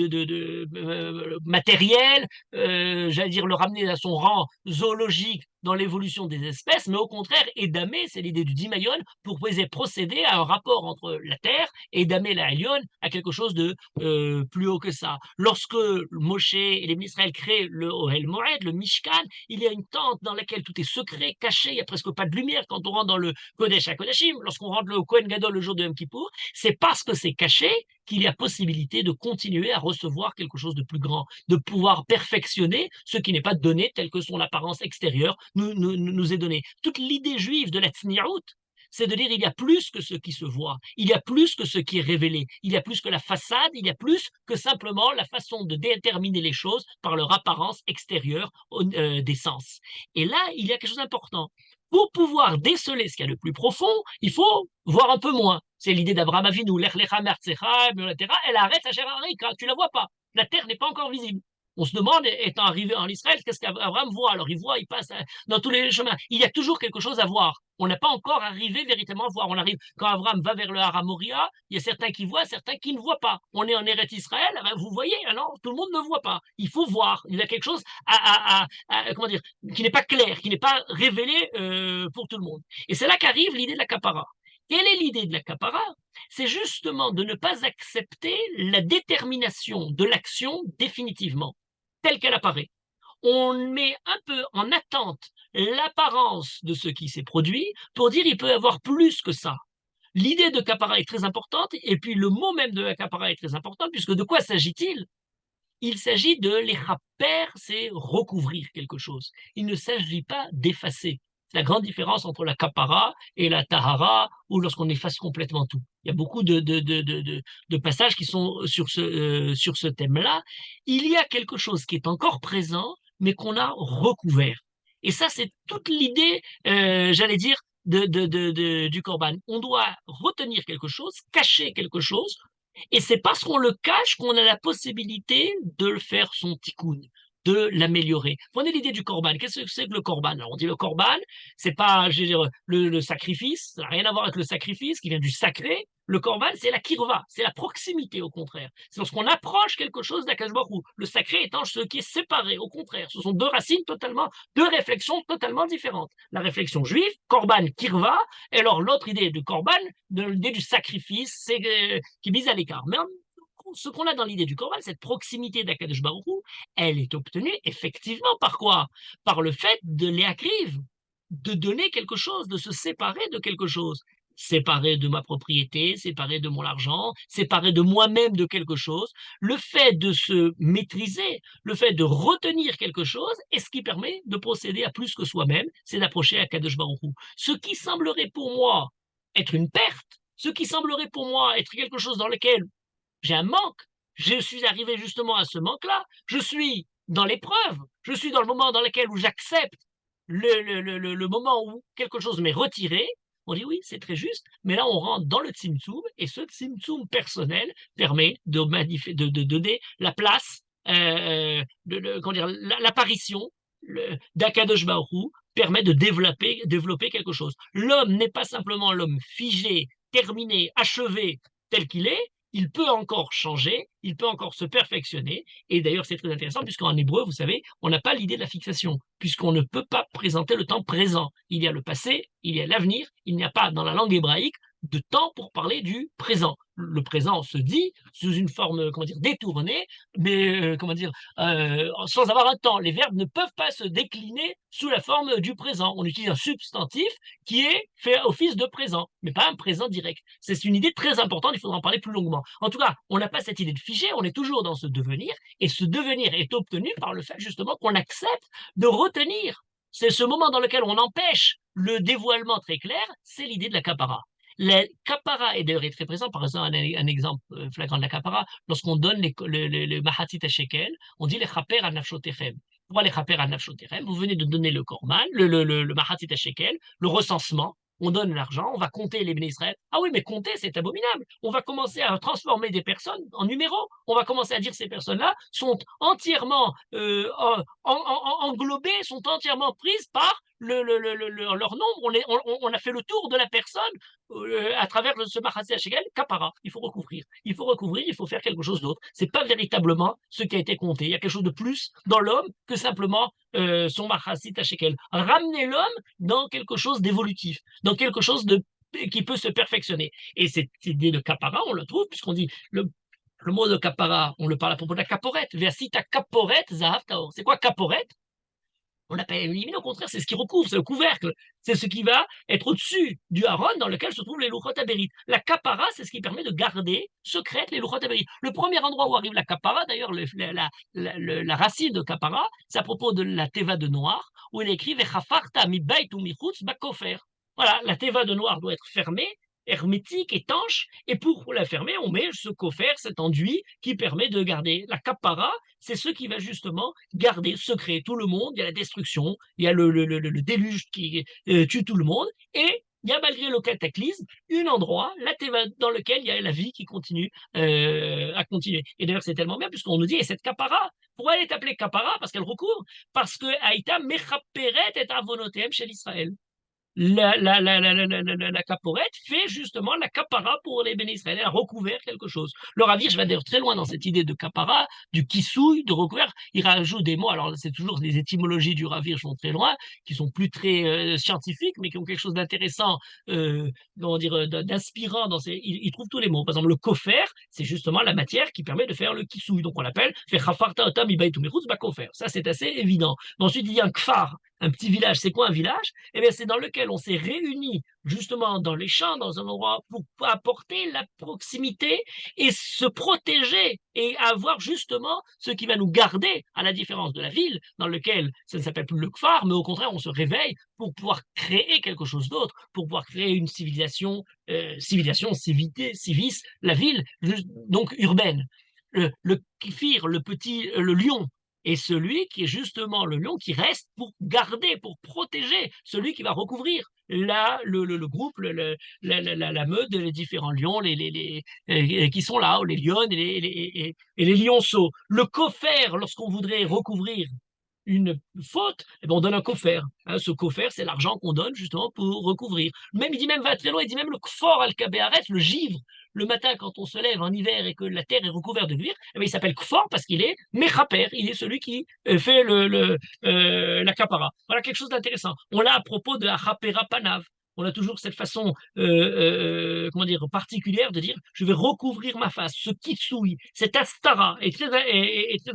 matériel, j'allais dire le ramener à son rang zoologique dans l'évolution des espèces, mais au contraire, édamer, c'est l'idée du Dimayon, pour procéder à un rapport entre la terre et édamer la Elion à quelque chose de plus haut que ça. Lorsque Moshe et les Israël créent le Ohel Moed, le Mishkan, il y a une tente dans laquelle tout est secret, caché, il n'y a presque pas de lumière quand on rentre dans le Kodesh HaKodashim. Lorsqu'on rentre le Kohen Gadol le jour de Yom Kippour, c'est parce que c'est caché qu'il y a possibilité de continuer à recevoir quelque chose de plus grand, de pouvoir perfectionner ce qui n'est pas donné tel que son apparence extérieure nous est donnée. Toute l'idée juive de la Tzni'ut, c'est de dire il y a plus que ce qui se voit, il y a plus que ce qui est révélé, il y a plus que la façade, il y a plus que simplement la façon de déterminer les choses par leur apparence extérieure des sens. Et là, il y a quelque chose d'important. Pour pouvoir déceler ce qu'il y a de plus profond, il faut voir un peu moins. C'est l'idée d'Abraham Avinu, l'Ech Lecha Mertzecha, etc. Elle arrête à Gérard, tu la vois pas. La terre n'est pas encore visible. On se demande, étant arrivé en Israël, qu'est-ce qu'Abraham voit? Alors il voit, il passe dans tous les chemins. Il y a toujours quelque chose à voir. On n'a pas encore arrivé véritablement à voir. On arrive, quand Abraham va vers le Har Moria, il y a certains qui voient, certains qui ne voient pas. On est en Eretz Israël, ben vous voyez, alors tout le monde ne voit pas. Il faut voir. Il y a quelque chose comment dire, qui n'est pas clair, qui n'est pas révélé pour tout le monde. Et c'est là qu'arrive l'idée de la capara. Quelle est l'idée de la capara? C'est justement de ne pas accepter la détermination de l'action définitivement, telle qu'elle apparaît. On met un peu en attente l'apparence de ce qui s'est produit pour dire il peut y avoir plus que ça. L'idée de capara est très importante, et puis le mot même de la capara est très important, puisque de quoi s'agit-il? Il s'agit de les rapper, c'est recouvrir quelque chose. Il ne s'agit pas d'effacer. C'est la grande différence entre la kapara et la tahara, ou lorsqu'on efface complètement tout. Il y a beaucoup de passages qui sont sur ce thème-là. Il y a quelque chose qui est encore présent, mais qu'on a recouvert. Et ça, c'est toute l'idée, j'allais dire, du korban. On doit retenir quelque chose, cacher quelque chose, et c'est parce qu'on le cache qu'on a la possibilité de le faire son tikkun, de l'améliorer. Prenez l'idée du korban. Qu'est-ce que c'est que le korban? Alors, on dit le korban, c'est pas, je veux dire, le sacrifice, ça n'a rien à voir avec le sacrifice qui vient du sacré. Le korban, c'est la kirva, c'est la proximité, au contraire. C'est lorsqu'on approche quelque chose d'Akadosh Baruch Hu. Le sacré étant ce qui est séparé, au contraire. Ce sont deux racines totalement, deux réflexions totalement différentes. La réflexion juive, korban, kirva, et alors l'autre idée du korban, l'idée du sacrifice, c'est qui est mise à l'écart. Mais ce qu'on a dans l'idée du korban, cette proximité d'Akadosh Baruch Hu, elle est obtenue effectivement par quoi? Par le fait de l'éakriv, de donner quelque chose, de se séparer de quelque chose. Séparer de ma propriété, séparer de mon argent, séparer de moi-même de quelque chose. Le fait de se maîtriser, le fait de retenir quelque chose est ce qui permet de procéder à plus que soi-même, c'est d'approcher Akadosh Baruch Hu. Ce qui semblerait pour moi être une perte, ce qui semblerait pour moi être quelque chose dans lequel j'ai un manque, je suis arrivé justement à ce manque-là, je suis dans l'épreuve, je suis dans le moment dans lequel où j'accepte le moment où quelque chose m'est retiré, on dit oui, c'est très juste, mais là on rentre dans le tzimtzum, et ce tzimtzum personnel permet de donner la place, l'apparition d'Akadosh Baruch Hu permet de développer quelque chose. L'homme n'est pas simplement l'homme figé, terminé, achevé tel qu'il est, il peut encore changer, il peut encore se perfectionner. Et d'ailleurs, c'est très intéressant, puisqu'en hébreu, vous savez, on n'a pas l'idée de la fixation, puisqu'on ne peut pas présenter le temps présent. Il y a le passé, il y a l'avenir, il n'y a pas dans la langue hébraïque de temps pour parler du présent. Le présent se dit sous une forme, comment dire, détournée, mais sans avoir un temps. Les verbes ne peuvent pas se décliner sous la forme du présent. On utilise un substantif qui est fait office de présent, mais pas un présent direct. C'est une idée très importante, il faudra en parler plus longuement. En tout cas, on n'a pas cette idée de figé, on est toujours dans ce devenir, et ce devenir est obtenu par le fait justement qu'on accepte de retenir. C'est ce moment dans lequel on empêche le dévoilement très clair, c'est l'idée de la kapara. La kapara est d'ailleurs très présent, par exemple, un exemple flagrant de la kapara, lorsqu'on donne le mahatit à shekel, on dit les chaper à nafshotechem. Pourquoi les chaper à nafshotechem? Vous venez de donner le korban, le mahatit à shekel, le recensement, on donne l'argent, on va compter les béné Israël. Ah oui, mais compter, c'est abominable. On va commencer à transformer des personnes en numéros. On va commencer à dire que ces personnes-là sont entièrement englobées, sont entièrement prises par leur nombre. On a fait le tour de la personne à travers ce Machatzé Hashegel, Kapara. Il faut recouvrir. Il faut recouvrir, il faut faire quelque chose d'autre. C'est pas véritablement ce qui a été compté. Il y a quelque chose de plus dans l'homme que simplement son Machatzé Hashegel. Ramener l'homme dans quelque chose d'évolutif, dans quelque chose qui peut se perfectionner. Et cette idée de Kapara, on le trouve, puisqu'on dit le mot de Kapara, on le parle à propos de la caporette. Versita caporet zahav taor. C'est quoi caporette? On n'a pas éliminé, au contraire, c'est ce qui recouvre, c'est le couvercle. C'est ce qui va être au-dessus du haron dans lequel se trouvent les louchot abérit. La kapara, c'est ce qui permet de garder secrètes les louchot abérit. Le premier endroit où arrive la kapara, d'ailleurs, la racine de kapara, c'est à propos de la teva de noir, où il écrit Vechafarta mi bait ou mi chutz bakofer. Voilà, la teva de noir doit être fermée, hermétique, étanche, et pour la fermer, on met ce coffre, cet enduit qui permet de garder. La kapara, c'est ce qui va justement garder secret tout le monde. Il y a la destruction, il y a le déluge qui tue tout le monde, et il y a malgré le cataclysme un endroit, la teva, dans lequel il y a la vie qui continue à continuer. Et d'ailleurs, c'est tellement bien puisqu'on nous dit, et cette kapara Pourquoi elle est appelée kapara? Parce qu'elle recouvre, parce que Haïta mechaperet et avonotem chez l'Israël. La caporette fait justement la capara pour les bénis Israël. Elle a recouvert quelque chose. Le ravir, je vais d'ailleurs très loin dans cette idée de capara, du kissouille, de recouvert. Il rajoute des mots. Alors, c'est toujours des étymologies du ravir, je vont très loin, qui sont plus très scientifiques, mais qui ont quelque chose d'intéressant, comment dire, d'inspirant dans ces. Il trouve tous les mots. Par exemple, le kofer, c'est justement la matière qui permet de faire le kissouille. Donc, on l'appelle ça, c'est assez évident. Ensuite, il y a un kfar, un petit village. C'est quoi un village? Eh bien, c'est dans lequel on s'est réunis justement dans les champs, dans un endroit pour apporter la proximité et se protéger et avoir justement ce qui va nous garder, à la différence de la ville, dans lequel ça ne s'appelle plus le kfar, mais au contraire, on se réveille pour pouvoir créer quelque chose d'autre, pour pouvoir créer une civis, la ville, donc urbaine. Le kfir, le petit, le lion, et celui qui est justement le lion qui reste pour garder, pour protéger, celui qui va recouvrir le groupe, la meute, les différents lions qui sont là, les lionnes et les lionceaux. Le coffre, lorsqu'on voudrait recouvrir une faute, eh ben on donne un coffre. Hein, ce coffre, c'est l'argent qu'on donne justement pour recouvrir. Même, il dit même, va très loin, il dit même le kfor al-kabéaret, le givre, le matin quand on se lève en hiver et que la terre est recouverte de givre, eh ben, il s'appelle kfor parce qu'il est mechaper, il est celui qui fait la kapara. Voilà quelque chose d'intéressant. On l'a à propos de la panav. On a toujours cette façon, comment dire, particulière de dire, je vais recouvrir ma face. Ce kitsui, cette astara est très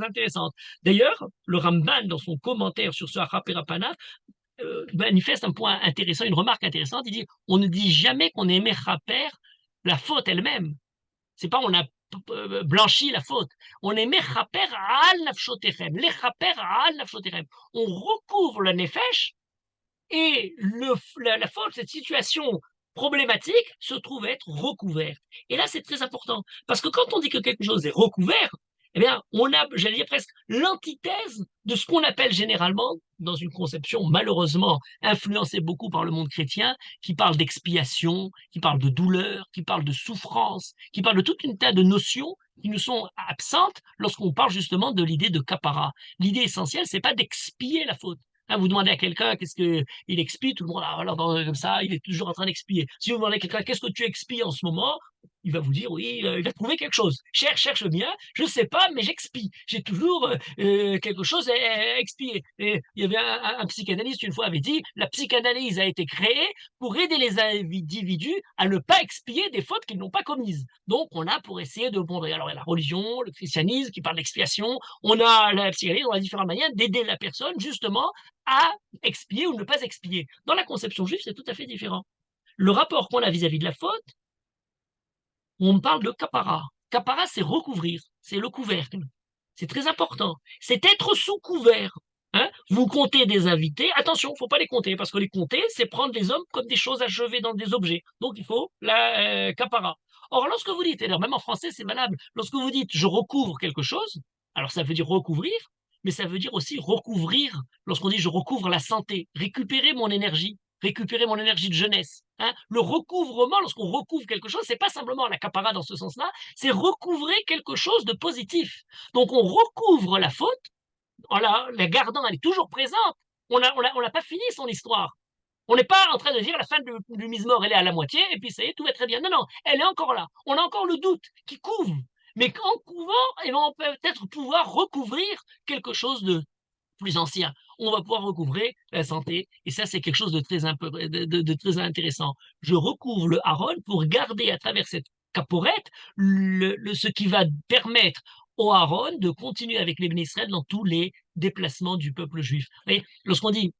intéressante. D'ailleurs, le Ramban, dans son commentaire sur ce Harapérapana, manifeste un point intéressant, une remarque intéressante. Il dit, on ne dit jamais qu'on est mechaper la faute elle-même. C'est pas on a blanchi la faute. On est mechaper al nafshotechem. Lechaper al nafshotechem. On recouvre le nefesh et la faute, cette situation problématique, se trouve être recouverte. Et là, c'est très important. Parce que quand on dit que quelque chose est recouvert, eh bien, on a, j'allais dire presque, l'antithèse de ce qu'on appelle généralement, dans une conception malheureusement influencée beaucoup par le monde chrétien, qui parle d'expiation, qui parle de douleur, qui parle de souffrance, qui parle de toute une tas de notions qui nous sont absentes lorsqu'on parle justement de l'idée de kapara. L'idée essentielle, c'est pas d'expier la faute. Hein, vous demandez à quelqu'un qu'est-ce qu'il expie, tout le monde, alors, comme ça, il est toujours en train d'expier. Si vous demandez à quelqu'un qu'est-ce que tu expies en ce moment, il va vous dire oui, il va trouver quelque chose. Cherche bien, je ne sais pas, mais j'expie. J'ai toujours quelque chose à expier. Et il y avait un psychanalyste une fois avait dit la psychanalyse a été créée pour aider les individus à ne pas expier des fautes qu'ils n'ont pas commises. Donc on a pour essayer de pondre. Alors il y a la religion, le christianisme qui parle d'expiation, on a la psychanalyse, on a différentes manières d'aider la personne justement à expier ou ne pas expier. Dans la conception juive, c'est tout à fait différent. Le rapport qu'on a vis-à-vis de la faute, on parle de kapara. Kapara, c'est recouvrir, c'est le couvercle. C'est très important. C'est être sous couvert. Hein, vous comptez des invités, attention, il ne faut pas les compter, parce que les compter, c'est prendre les hommes comme des choses achevées dans des objets. Donc il faut la kapara. Or, lorsque vous dites, et alors même en français c'est valable, lorsque vous dites je recouvre quelque chose, alors ça veut dire recouvrir, mais ça veut dire aussi recouvrir, lorsqu'on dit je recouvre la santé, récupérer mon énergie de jeunesse. Hein. Le recouvrement, lorsqu'on recouvre quelque chose, c'est pas simplement l'accaparat dans ce sens-là, c'est recouvrer quelque chose de positif. Donc on recouvre la faute en la gardant, elle est toujours présente. On n'a pas fini son histoire. On n'est pas en train de dire la fin du mise-mort, elle est à la moitié, et puis ça y est, tout va très bien. Non, non, elle est encore là. On a encore le doute qui couvre. Mais en couvrant, on peut peut-être pouvoir recouvrir quelque chose de plus ancien. On va pouvoir recouvrer la santé, et ça, c'est quelque chose de très intéressant. Je recouvre le haron pour garder à travers cette caporette ce qui va permettre au haron de continuer avec les Israël dans tous les déplacements du peuple juif. Et lorsqu'on dit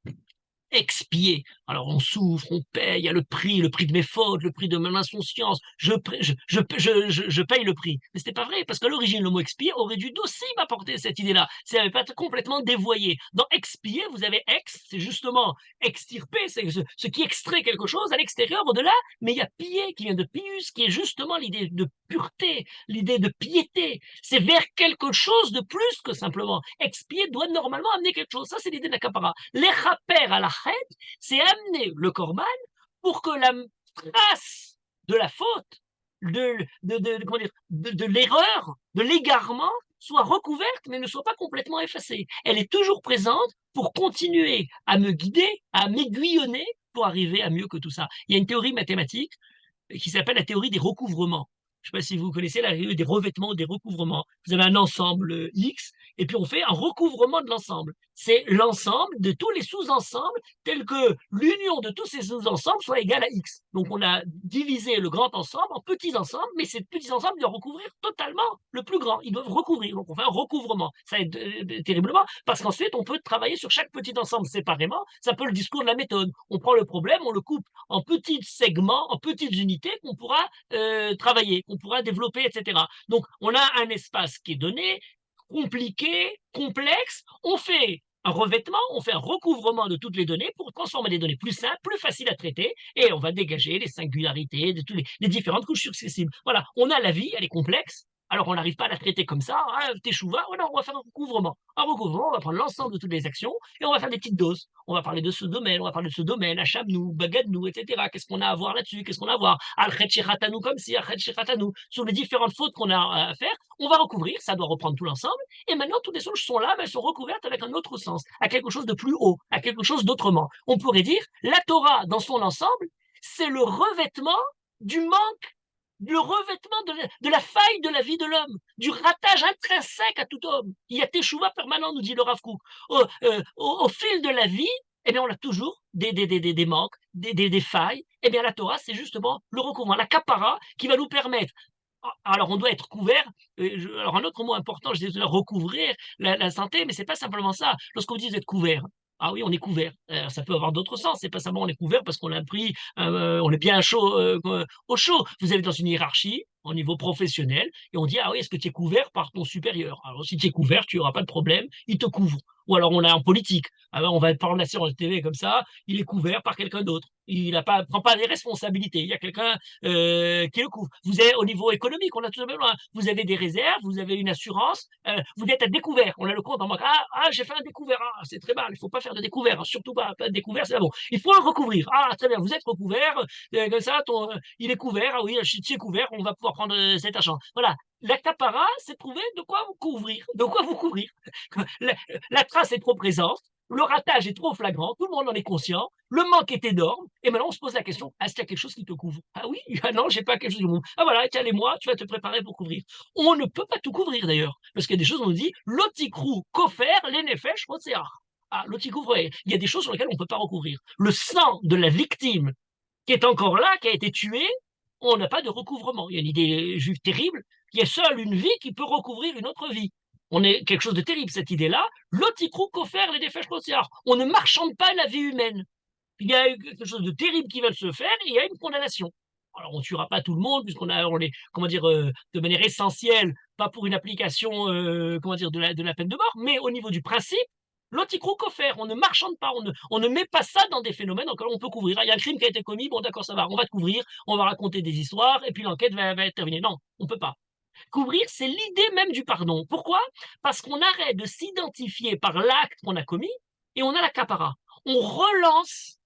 expier. Alors on souffre, on paye, il y a le prix de mes fautes, le prix de mon insouciance, je paye le prix. Mais c'était pas vrai, parce qu'à l'origine, le mot expier aurait dû aussi m'apporter cette idée-là. Ça n'avait pas été complètement dévoyé. Dans expier, vous avez c'est justement extirper, c'est ce qui extrait quelque chose à l'extérieur, au-delà, mais il y a piller qui vient de pius, qui est justement l'idée de pureté, l'idée de piété. C'est vers quelque chose de plus que simplement. Expier doit normalement amener quelque chose. Ça, c'est l'idée de la capara. Les rapères à la c'est amener le corban pour que la trace de la faute, de l'erreur, de l'égarement soit recouverte, mais ne soit pas complètement effacée. Elle est toujours présente pour continuer à me guider, à m'aiguillonner pour arriver à mieux que tout ça. Il y a une théorie mathématique qui s'appelle la théorie des recouvrements. Je ne sais pas si vous connaissez la théorie des revêtements ou des recouvrements. Vous avez un ensemble X, et puis on fait un recouvrement de l'ensemble. C'est l'ensemble de tous les sous-ensembles tels que l'union de tous ces sous-ensembles soit égale à X. Donc on a divisé le grand ensemble en petits ensembles, mais ces petits ensembles doivent recouvrir totalement le plus grand. Ils doivent recouvrir. Donc on fait un recouvrement. Ça aide terriblement parce qu'ensuite on peut travailler sur chaque petit ensemble séparément. C'est un peu le discours de la méthode. On prend le problème, on le coupe en petits segments, en petites unités qu'on pourra travailler, qu'on pourra développer, etc. Donc, on a un espace qui est donné, compliqué, complexe. On fait un revêtement, on fait un recouvrement de toutes les données pour transformer les données plus simples, plus faciles à traiter, et on va dégager les singularités de toutes les différentes couches successives. Voilà, on a la vie, elle est complexe, alors on n'arrive pas à la traiter comme ça, hein, teshuva, oh non, on va faire un recouvrement. Un recouvrement, on va prendre l'ensemble de toutes les actions et on va faire des petites doses. On va parler de ce domaine, on va parler de ce domaine, Hachamnou, Bagadnou, etc. Qu'est-ce qu'on a à voir là-dessus? Qu'est-ce qu'on a à voir? Al-Khet Shiratanou comme si, Al-Khet Shiratanou. Sur les différentes fautes qu'on a à faire, on va recouvrir, ça doit reprendre tout l'ensemble. Et maintenant, toutes les choses sont là, mais elles sont recouvertes avec un autre sens, à quelque chose de plus haut, à quelque chose d'autrement. On pourrait dire, la Torah, dans son ensemble, c'est le revêtement du manque, le revêtement de la faille de la vie de l'homme, du ratage intrinsèque à tout homme. Il y a teshuva permanent, nous dit le Rav Kook. Au fil de la vie, eh bien, on a toujours des manques, des failles. Eh bien, la Torah, c'est justement le recouvrement, la kapara, qui va nous permettre. Alors, on doit être couvert. Alors, un autre mot important, je disais recouvrir la santé, mais c'est pas simplement ça. Lorsqu'on dit être couvert, ah oui, on est couvert. Ça peut avoir d'autres sens. C'est pas simplement on est couvert parce qu'on a pris, on est bien chaud, au chaud. Vous êtes dans une hiérarchie au niveau professionnel et on dit ah oui, est-ce que tu es couvert par ton supérieur? Alors si tu es couvert, tu n'auras pas de problème, il te couvre. Ou alors on a en politique, alors on va parler de la séance de TV comme ça, il est couvert par quelqu'un d'autre. Il prend pas les responsabilités. Il y a quelqu'un qui le couvre. Vous êtes au niveau économique, on a tout simplement, vous avez des réserves, vous avez une assurance, vous êtes à découvert. On a le compte en banque. J'ai fait un découvert. C'est très mal. Il faut pas faire de découvert. Hein. Surtout pas de découvert, c'est pas bon. Il faut le recouvrir. Très bien. Vous êtes recouvert. Comme ça, il est couvert. Ah oui, si tu es couvert, on va pouvoir prendre cet argent. Voilà. L'acapara, c'est trouver de quoi vous couvrir. De quoi vous couvrir. La trace est trop présente. Le ratage est trop flagrant, tout le monde en est conscient, le manque est énorme, et maintenant on se pose la question, est-ce qu'il y a quelque chose qui te couvre? Ah oui, ah non, j'ai pas quelque chose qui me couvre. Ah voilà, tiens les mois, tu vas te préparer pour couvrir. On ne peut pas tout couvrir d'ailleurs, parce qu'il y a des choses, on nous dit, l'otikrou, kofer, l'enefesh, otseach. L'otikrou, il y a des choses sur lesquelles on ne peut pas recouvrir. Le sang de la victime qui est encore là, qui a été tué, on n'a pas de recouvrement. Il y a une idée juive terrible, il y a seule une vie qui peut recouvrir une autre vie. On est quelque chose de terrible, cette idée-là. L'otikrou kofer les défèches pottières. On ne marchande pas la vie humaine. Il y a quelque chose de terrible qui va se faire et il y a une condamnation. Alors, on ne tuera pas tout le monde, puisqu'on on est, comment dire, de manière essentielle, pas pour une application, comment dire, de la peine de mort, mais au niveau du principe, l'anticrou offert, on ne marchande pas, on ne met pas ça dans des phénomènes dans lesquels on peut couvrir. Il y a un crime qui a été commis, bon d'accord, ça va, on va te couvrir, on va raconter des histoires, et puis l'enquête va être terminée. Non, on ne peut pas. Couvrir, c'est l'idée même du pardon. Pourquoi? Parce qu'on arrête de s'identifier par l'acte qu'on a commis, et on a la capara. On relance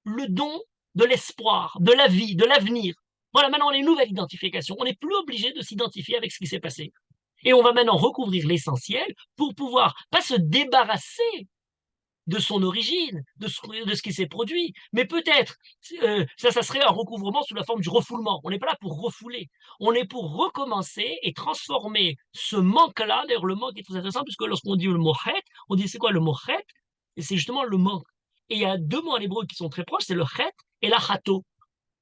le don de l'espoir, de la vie, de l'avenir. Voilà, maintenant on a une nouvelle identification. On n'est plus obligé de s'identifier avec ce qui s'est passé. Et on va maintenant recouvrir l'essentiel pour pouvoir pas se débarrasser de son origine, de ce qui s'est produit, mais peut-être ça serait un recouvrement sous la forme du refoulement. On n'est pas là pour refouler, on est pour recommencer et transformer ce manque-là. D'ailleurs, le manque est très intéressant puisque lorsqu'on dit le mot chet, on dit c'est quoi le mot chet? Et c'est justement le manque. Et il y a deux mots en hébreu qui sont très proches, c'est le chet et la chato.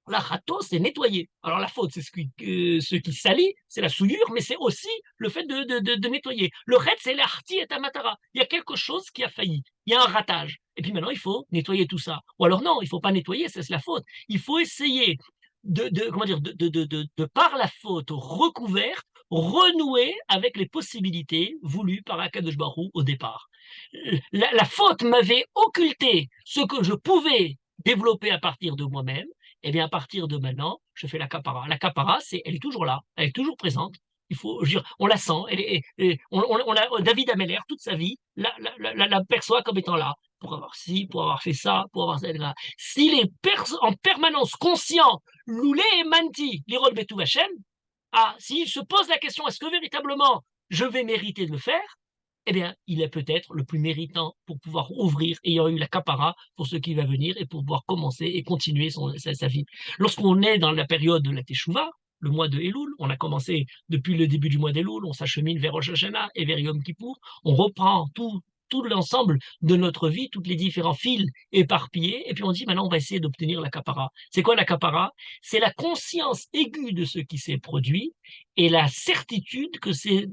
La râteau, c'est nettoyer. Alors la faute, c'est ce qui salit, c'est la souillure, mais c'est aussi le fait de nettoyer. Le ret, c'est l'arti et amatara. Il y a quelque chose qui a failli. Il y a un ratage. Et puis maintenant, il faut nettoyer tout ça. Ou alors non, il ne faut pas nettoyer, c'est la faute. Il faut essayer comment dire, de par la faute recouverte, renouer avec les possibilités voulues par Akadosh Baruch Hu au départ. La faute m'avait occulté ce que je pouvais développer à partir de moi-même. Eh bien, à partir de maintenant, je fais la capara. La capara, elle est toujours là, elle est toujours présente. Il faut, je veux dire, on la sent. David Ameller, toute sa vie, la perçoit comme étant là, pour avoir ci, pour avoir fait ça, pour avoir ça. S'il est en permanence conscient, loulé et manti, l'irod betou Hashem, s'il se pose la question, est-ce que véritablement je vais mériter de le faire, eh bien, il est peut-être le plus méritant pour pouvoir ouvrir, ayant eu la capara pour ce qui va venir et pour pouvoir commencer et continuer sa vie. Lorsqu'on est dans la période de la Teshuvah, le mois de Elul, on a commencé depuis le début du mois d'Elul, on s'achemine vers Rosh Hashanah et vers Yom Kippour, on reprend tout l'ensemble de notre vie, tous les différents fils éparpillés, et puis on dit maintenant on va essayer d'obtenir la capara. C'est quoi la capara? C'est la conscience aiguë de ce qui s'est produit et la certitude que ces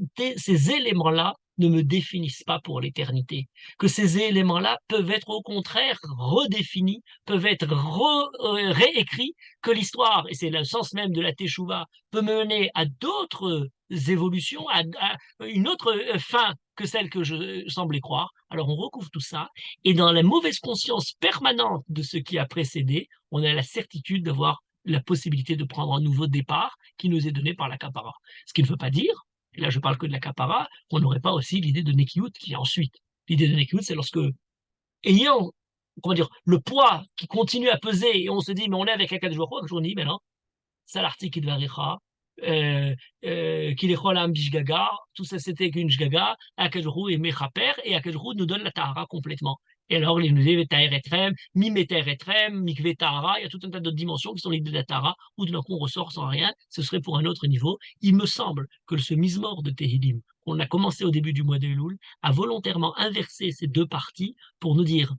éléments-là ne me définissent pas pour l'éternité, que ces éléments-là peuvent être au contraire redéfinis, peuvent être réécrits, que l'histoire, et c'est le sens même de la Teshuvah, peut mener à d'autres évolutions, à une autre fin que celle que je semblais croire. Alors on recouvre tout ça, et dans la mauvaise conscience permanente de ce qui a précédé, on a la certitude d'avoir la possibilité de prendre un nouveau départ qui nous est donné par la Kapara. Ce qui ne veut pas dire, et là je parle que de la Kapara, qu'on n'aurait pas aussi l'idée de Nekiut qui est ensuite. L'idée de Nekiut, c'est lorsque, ayant, comment dire, le poids qui continue à peser, et on se dit, mais on est avec Akadosh Baruch Hu, on dit, mais non, Salarti Kidvaricha, Kilecholam Bishgaga, tout ça c'était qu'une Shgaga, Akadosh Baruch Hu est Mechaper, et Akadosh Baruch Hu nous donne la Tahara complètement. Et alors, il nous dit Taher Etrem, Mimeter Etrem, Mikve Tahara, il y a tout un tas d'autres dimensions qui sont l'idée de la Tahara, où de d'un coup on ressort sans rien, ce serait pour un autre niveau. Il me semble que ce Mizmor de Tehillim, qu'on a commencé au début du mois de Elul, a volontairement inversé ces deux parties pour nous dire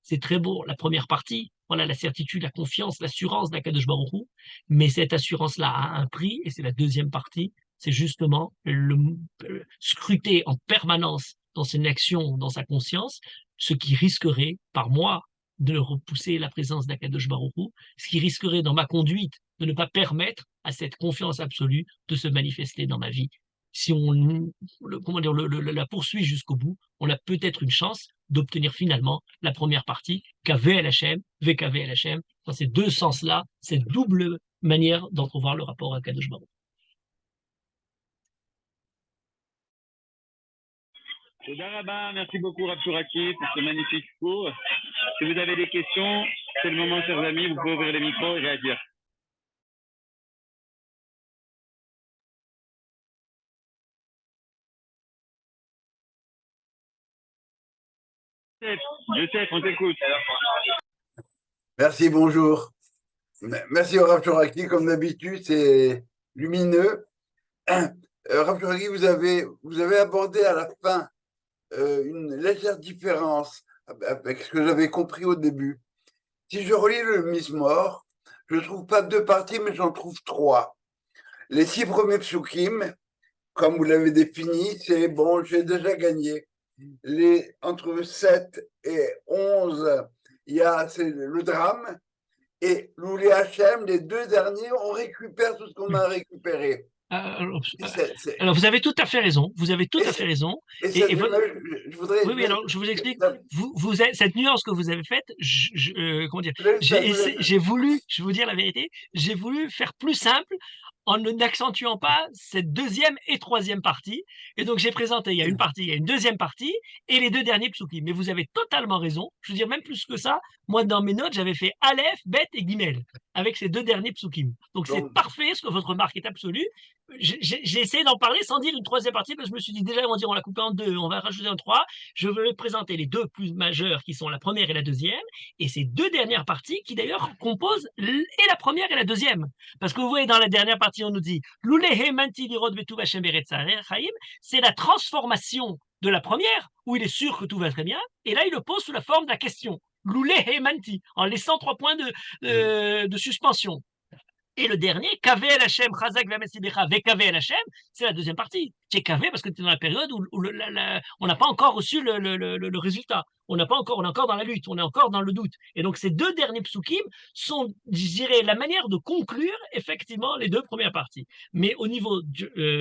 c'est très beau, la première partie, voilà la certitude, la confiance, l'assurance d'Akadosh Baruch Hu, mais cette assurance-là a un prix, et c'est la deuxième partie, c'est justement le scruter en permanence dans son action, dans sa conscience, ce qui risquerait, par moi, de repousser la présence d'Akadosh Baruch Hu, ce qui risquerait dans ma conduite de ne pas permettre à cette confiance absolue de se manifester dans ma vie. Si on comment dire, la poursuit jusqu'au bout, on a peut-être une chance d'obtenir finalement la première partie, KVLHM, VKVLHM, dans ces deux sens-là, cette double manière d'entrevoir le rapport à Kadosh Baruch. Merci beaucoup Rav Chouraki pour ce magnifique cours. Si vous avez des questions, c'est le moment, chers amis, vous pouvez ouvrir les micros et réagir. Joseph, on t'écoute. Merci, bonjour. Merci au Rav Chouraki, comme d'habitude, c'est lumineux. Rav Chouraki, vous avez abordé à la fin une légère différence avec ce que j'avais compris au début. Si je relis le Mizmor, je ne trouve pas deux parties, mais j'en trouve trois. Les 6 premiers psukim, comme vous l'avez défini, c'est bon, j'ai déjà gagné. Entre 7 et 11, c'est le drame. Et Loulé Hachem, les deux derniers, on récupère tout ce qu'on a récupéré. Alors, vous avez tout à fait raison. Vous avez tout à fait raison. Je voudrais. Oui, alors je vous explique. Cette nuance que vous avez faite, comment dire, j'ai voulu, je vais vous dire la vérité, j'ai voulu faire plus simple en n'accentuant pas cette deuxième et troisième partie. Et donc, j'ai présenté, il y a une partie, il y a une deuxième partie et les deux derniers psukim. Mais vous avez totalement raison. Je veux dire, même plus que ça, moi, dans mes notes, j'avais fait Aleph, Bet et Gimel avec ces deux derniers psukim. Donc, c'est parfait, ce que votre remarque est absolue. J'ai essayé d'en parler sans dire une troisième partie parce que je me suis dit déjà, on l'a couper en deux, on va rajouter un trois. Je vais présenter les deux plus majeurs qui sont la première et la deuxième et ces deux dernières parties qui d'ailleurs composent et la première et la deuxième. Parce que vous voyez, dans la dernière partie, on nous dit c'est la transformation de la première où il est sûr que tout va très bien et là il le pose sous la forme de la question. Loulé Hemanti, en laissant 3 points de suspension. Et le dernier, KVL Hachem, Chazak Vamesibecha, VKVL Hachem, c'est la deuxième partie. C'est KV parce que tu es dans la période où on n'a pas encore reçu le résultat. On est encore dans la lutte, on est encore dans le doute. Et donc, ces deux derniers psukim sont, je dirais, la manière de conclure effectivement les deux premières parties. Mais au niveau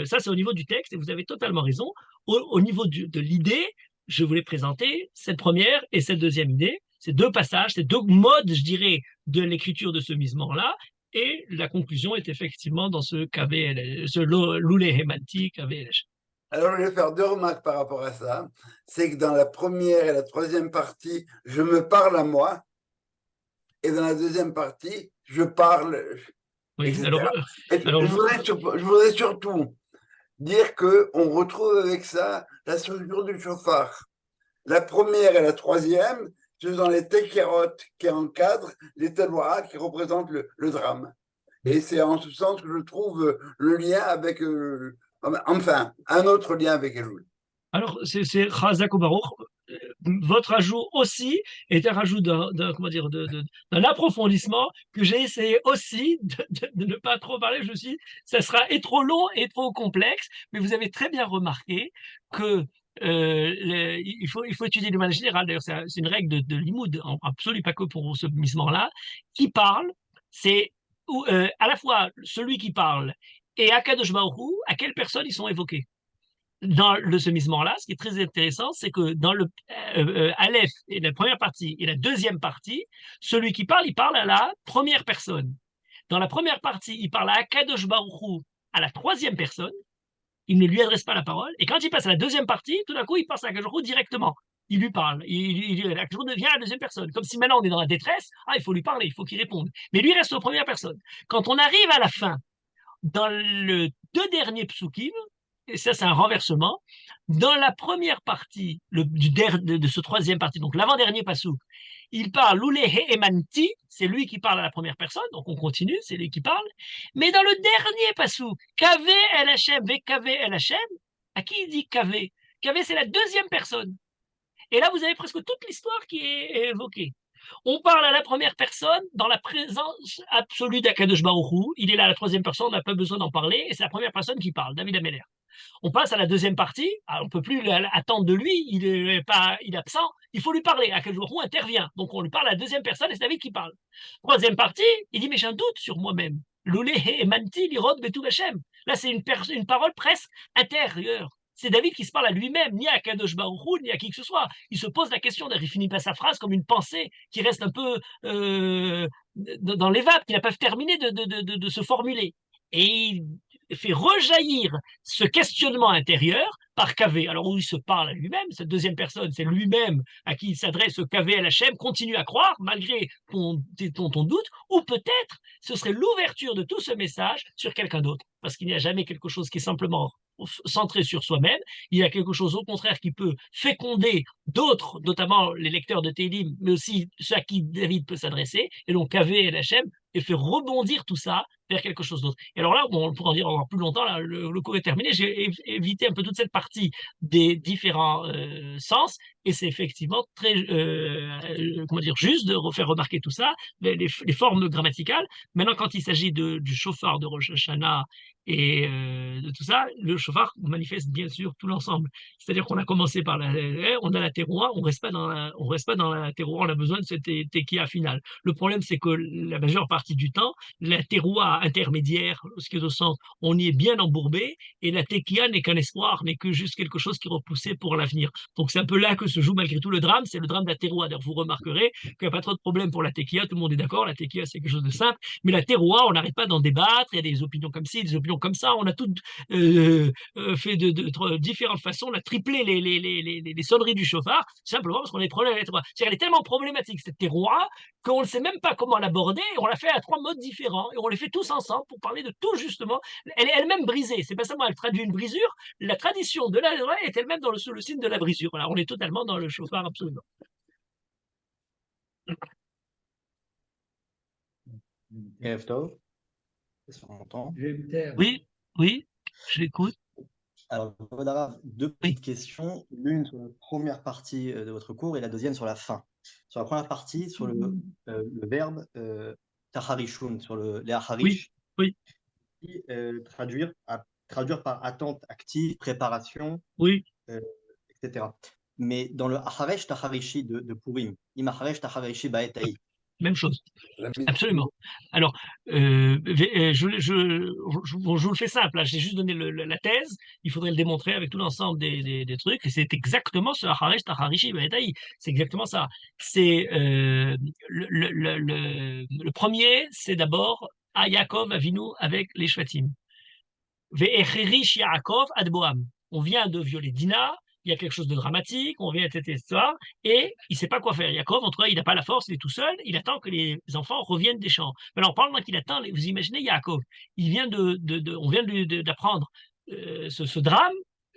ça, c'est au niveau du texte, et vous avez totalement raison. Au niveau de l'idée, je voulais présenter cette première et cette deuxième idée, ces deux passages, ces deux modes, je dirais, de l'écriture de ce misement-là. Et la conclusion est effectivement dans ce KVL, ce Loulé Hemanti KVLH. Alors, je vais faire 2 remarques par rapport à ça. C'est que dans la première et la troisième partie, je me parle à moi. Et dans la deuxième partie, je parle. Oui, etc. Je voudrais surtout dire qu'on retrouve avec ça la structure du chauffard. La première et la troisième, ce sont les tekérot qui encadrent les teloa qui représentent le drame. Et c'est en ce sens que je trouve le lien avec, enfin, un autre lien avec Elul. Alors, c'est Chazak ou Baruch. Votre ajout aussi est un rajout comment dire, d'un approfondissement que j'ai essayé aussi de ne pas trop parler. Je me suis dit, ça sera et trop long et trop complexe, mais vous avez très bien remarqué que il faut étudier de manière générale. D'ailleurs, c'est une règle de Limoud, absolument pas que pour ce misement-là. Qui parle, c'est à la fois celui qui parle et Akadosh Baruch Hu, à quelle personne ils sont évoqués dans le semissement-là. Ce qui est très intéressant, c'est que dans le Aleph et la première partie et la deuxième partie, celui qui parle, il parle à la première personne. Dans la première partie, il parle à Akadosh Baruch Hu, à la troisième personne. Il ne lui adresse pas la parole. Et quand il passe à la deuxième partie, tout d'un coup, il passe à Akadosh Baruch Hu directement. Il lui parle. Akadosh Baruch Hu devient la deuxième personne. Comme si maintenant on est dans la détresse. Ah, il faut lui parler, il faut qu'il réponde. Mais lui reste aux premières personnes. Quand on arrive à la fin, dans le deux derniers psukim, et ça c'est un renversement, dans la première partie de ce troisième partie, donc l'avant-dernier passouk, il parle l'ulehe emanti, c'est lui qui parle à la première personne, donc on continue, c'est lui qui parle, mais dans le dernier passouk, kave el Hashem, ve kave el Hashem, à qui il dit kave? Kave c'est la deuxième personne. Et là vous avez presque toute l'histoire qui est évoquée. On parle à la première personne dans la présence absolue d'Akadosh Baruch Hu. Il est là à la troisième personne, on n'a pas besoin d'en parler, et c'est la première personne qui parle, David Ameller. On passe à la deuxième partie, alors on ne peut plus attendre de lui, il est absent, il faut lui parler. Akadosh Baruch Hu intervient, donc on lui parle à la deuxième personne et c'est David qui parle. Troisième partie, il dit mais j'ai un doute sur moi-même. Lolé et manti lirod betu Hashem. Là c'est une parole presque intérieure. C'est David qui se parle à lui-même, ni à Kadosh Baruch Hu, ni à qui que ce soit. Il se pose la question, il finit pas sa phrase comme une pensée qui reste un peu dans les vapes, qui n'a pas terminé de se formuler. Et il fait rejaillir ce questionnement intérieur par Kavé. Alors où il se parle à lui-même, cette deuxième personne, c'est lui-même à qui il s'adresse, Kavé LHM, continue à croire malgré ton doute, ou peut-être ce serait l'ouverture de tout ce message sur quelqu'un d'autre, parce qu'il n'y a jamais quelque chose qui est simplement centré sur soi-même, il y a quelque chose au contraire qui peut féconder d'autres, notamment les lecteurs de Télim, mais aussi ceux à qui David peut s'adresser, et donc Kavé et Hachem, et fait rebondir tout ça vers quelque chose d'autre. Et alors là, bon, on pourra en dire encore plus longtemps, là, le cours est terminé, j'ai évité un peu toute cette partie des différents sens, et c'est effectivement très comment dire, juste de refaire remarquer tout ça, les formes grammaticales. Maintenant, quand il s'agit du chauffard de Rosh Hashanah et de tout ça, le chauffard manifeste bien sûr tout l'ensemble. C'est-à-dire qu'on a commencé par on a la terroir, on reste pas dans la terroir, on a besoin de cette tequila finale. Le problème, c'est que la majeure partie du temps, la terroir intermédiaire, ce qui est au centre, on y est bien embourbé, et la tequila n'est qu'un espoir, n'est que juste quelque chose qui est repoussé pour l'avenir. Donc c'est un peu là que se joue malgré tout le drame, c'est le drame de la terroir. D'ailleurs, vous remarquerez qu'il n'y a pas trop de problème pour la tequila, tout le monde est d'accord, la tequila c'est quelque chose de simple, mais la terroir, on n'arrête pas d'en débattre, il y a des opinions comme ci, des opinions comme ça, on a tout fait de différentes façons, on a triplé les sonneries du chauffard, simplement parce qu'on a des problèmes avec la terroir. C'est-à-dire, elle est tellement problématique cette terroir qu'on ne sait même pas comment l'aborder, et on l'a fait à 3 modes différents, et on les fait tous ensemble pour parler de tout justement. Elle est elle-même brisée, c'est pas seulement elle traduit une brisure, la tradition de la terroir est elle-même dans le signe de la brisure. Voilà, on est totalement dans le chauffard absolument. Erev Tov, est-ce qu'on entend? Oui, oui, je l'écoute. Alors, Vodarav, deux petites questions, l'une sur la première partie de votre cours et la deuxième sur la fin. Sur la première partie, sur le verbe tacharishun, sur les acharish, oui. Traduire par attente active, préparation, oui. etc. Mais dans le acharesh tacharishi de Purim, im acharesh tacharishi ba'etaï. Même chose. Absolument. Alors, je vous le fais simple, là, j'ai juste donné la thèse, il faudrait le démontrer avec tout l'ensemble des trucs, et c'est exactement ce Hacharesh Tacharishi Ba'etaï, c'est exactement ça. C'est le premier, c'est d'abord à Yaakov Avinu avec les Shvatim. Ve'echerish Yaakov ad Boam. On vient de violer Dina, il y a quelque chose de dramatique, on vient à cette histoire, et il ne sait pas quoi faire. Yaakov, en tout cas, il n'a pas la force, il est tout seul, il attend que les enfants reviennent des champs. Alors, pendant qu'il attend, vous imaginez Yaakov, on vient d'apprendre ce drame.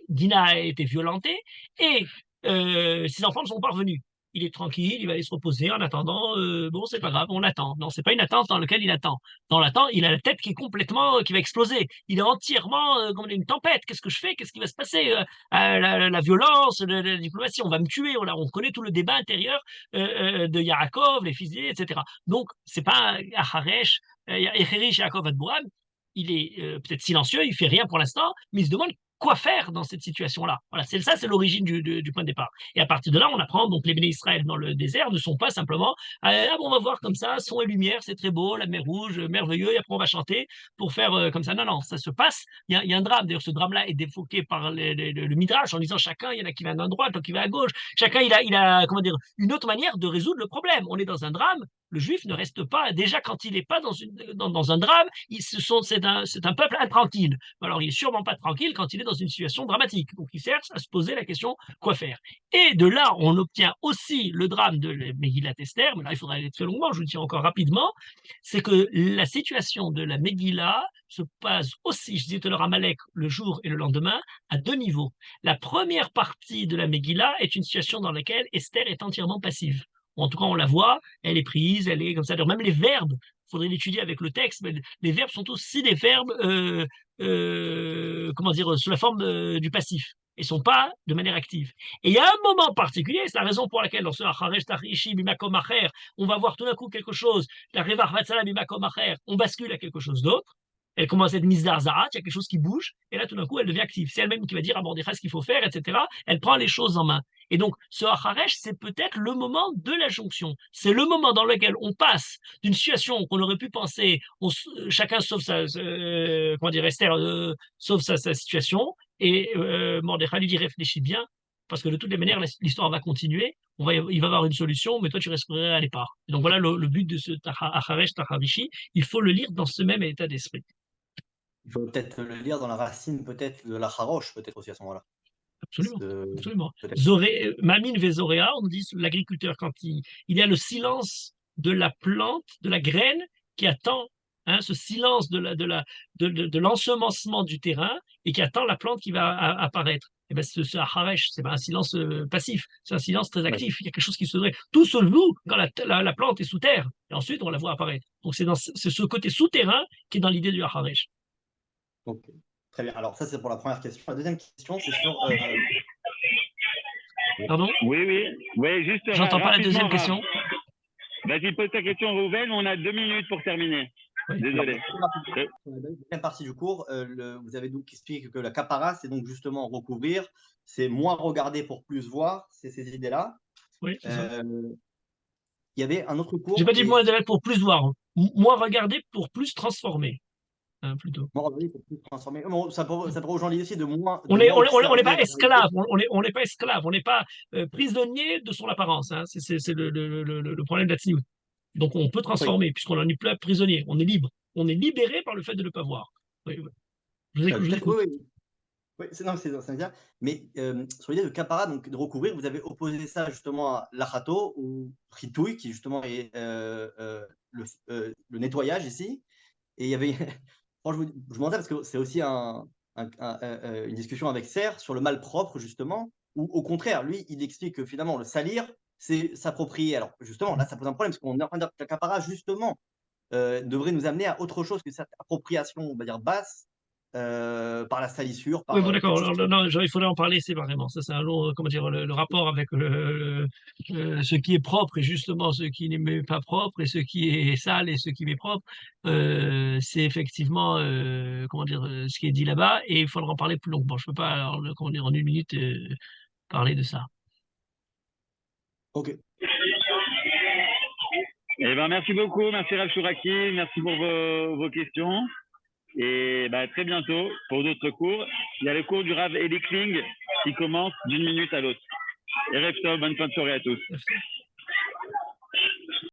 Dina a été violentée et ses enfants ne sont pas revenus. Il est tranquille, il va aller se reposer en attendant. Bon, c'est pas grave, on attend. Non, c'est pas une attente dans laquelle il attend. Dans l'attente, il a la tête qui est complètement, qui va exploser. Il est entièrement comme une tempête. Qu'est-ce que je fais? Qu'est-ce qui va se passer? La violence, la diplomatie, on va me tuer. On connaît tout le débat intérieur de Yaakov, les fils d'Élie, etc. Donc, c'est pas Acharesh, Echerish Yaakov Adboram. Il est peut-être silencieux, il fait rien pour l'instant, mais il se demande quoi faire dans cette situation-là. Voilà, c'est l'origine du point de départ. Et à partir de là, on apprend donc les béné Israël dans le désert ne sont pas simplement ah bon, on va voir comme ça, son et lumière, c'est très beau, la mer rouge, merveilleux, et après on va chanter pour faire comme ça. Non, non, ça se passe. Il y a un drame. D'ailleurs, ce drame-là est défoqué par le Midrash en disant chacun, il y en a qui va à droite, l'autre qui va à gauche. Chacun, il a comment dire, une autre manière de résoudre le problème. On est dans un drame. Le juif ne reste pas, déjà quand il n'est pas dans un drame, c'est un peuple intranquille. Alors il est sûrement pas tranquille quand il est dans une situation dramatique. Donc il cherche à se poser la question quoi faire. Et de là, on obtient aussi le drame de Megillat Esther, mais là il faudra aller très longuement, je le dis encore rapidement, c'est que la situation de la Megillah se passe aussi, je disais tout à l'heure, à Amalek le jour et le lendemain, à deux niveaux. La première partie de la Megillah est une situation dans laquelle Esther est entièrement passive. En tout cas, on la voit, elle est prise, elle est comme ça. Alors, même les verbes, il faudrait l'étudier avec le texte, mais les verbes sont aussi des verbes, comment dire, sous la forme du passif. Ils ne sont pas de manière active. Et il y a un moment particulier, c'est la raison pour laquelle dans ce Acharesh Tarishi Bimakom Acher, on va voir tout d'un coup quelque chose, la Revar Vatsala Bimakom Acher, on bascule à quelque chose d'autre. Elle commence à être mise d'Arzarat, il y a quelque chose qui bouge, et là tout d'un coup elle devient active. C'est elle-même qui va dire à Mordechai ce qu'il faut faire, etc. Elle prend les choses en main. Et donc, ce Hacharesh, c'est peut-être le moment de la jonction. C'est le moment dans lequel on passe d'une situation qu'on aurait pu penser, chacun sauve comment dire, Esther sauve sa situation, et Mordechai lui dit réfléchis bien, parce que de toutes les manières, l'histoire va continuer, il va y avoir une solution, mais toi tu resteras à l'écart. Donc voilà le but de ce Hacharesh Tacharishi, il faut le lire dans ce même état d'esprit. Il faut peut-être le lire dans la racine, peut-être, de la Haroche, peut-être aussi à ce moment-là. Absolument, absolument. Peut-être. Mamine Vézoréa, on dit l'agriculteur, quand il y a le silence de la plante, de la graine qui attend ce silence de l'ensemencement du terrain et qui attend la plante qui va apparaître. Et ben ce Haresh, c'est pas un silence passif, c'est un silence très actif. Il y a quelque chose qui se fait. Tout se joue quand la plante est sous terre et ensuite on la voit apparaître. Donc c'est ce côté souterrain qui est dans l'idée du Haresh. Ok, très bien. Alors ça c'est pour la première question. La deuxième question c'est sur. Pardon? Oui, juste. J'entends pas la deuxième question. Vas-y, pose ta question, Rouven. On a 2 minutes pour terminer. Oui. Désolé. Sur la deuxième partie du cours, vous avez donc expliqué que la capara, c'est donc justement recouvrir, c'est moins regarder pour plus voir, c'est ces idées-là. Oui, c'est ça. Il y avait un autre cours. J'ai pas dit moins regarder pour plus voir, moins regarder pour plus transformer. Plutôt. Moins regarder pour plus transformer. Ça pourrait aux l'idée aussi de moins. On n'est pas esclave, on n'est pas esclave, on n'est pas prisonnier de son apparence. Hein. C'est le problème de la tsniout. Donc on peut transformer, puisqu'on n'en est plus prisonnier, on est libre. On est libéré par le fait de ne pas voir. Oui. Je vous écoute. Oui, c'est bien. Mais sur l'idée de capara, donc de recouvrir, vous avez opposé ça justement à l'achato ou ritouille, qui justement est le nettoyage ici. Et il y avait, je vous demandais parce que c'est aussi une discussion avec Serre sur le malpropre justement, où au contraire, lui, il explique que finalement le salir, c'est s'approprier. Alors justement, là, ça pose un problème parce qu'on est en train de dire que la capara justement devrait nous amener à autre chose que cette appropriation, on va dire basse. Par la salissure. Oui, bon, d'accord. Non, il faudrait en parler séparément. Ça, c'est un long, comment dire, le rapport avec ce qui est propre et justement ce qui n'est pas propre et ce qui est sale et ce qui est propre. C'est effectivement, comment dire, ce qui est dit là-bas et il faudra en parler plus longuement. Je ne peux pas, alors, comment dire, en une minute parler de ça. Ok. Eh ben, merci beaucoup. Merci Rav Chouraki. Merci pour vos questions. Et bah, très bientôt pour d'autres cours. Il y a le cours du Rav Eli Kling qui commence d'une minute à l'autre. Et Reftov, bonne fin de soirée à tous. Merci.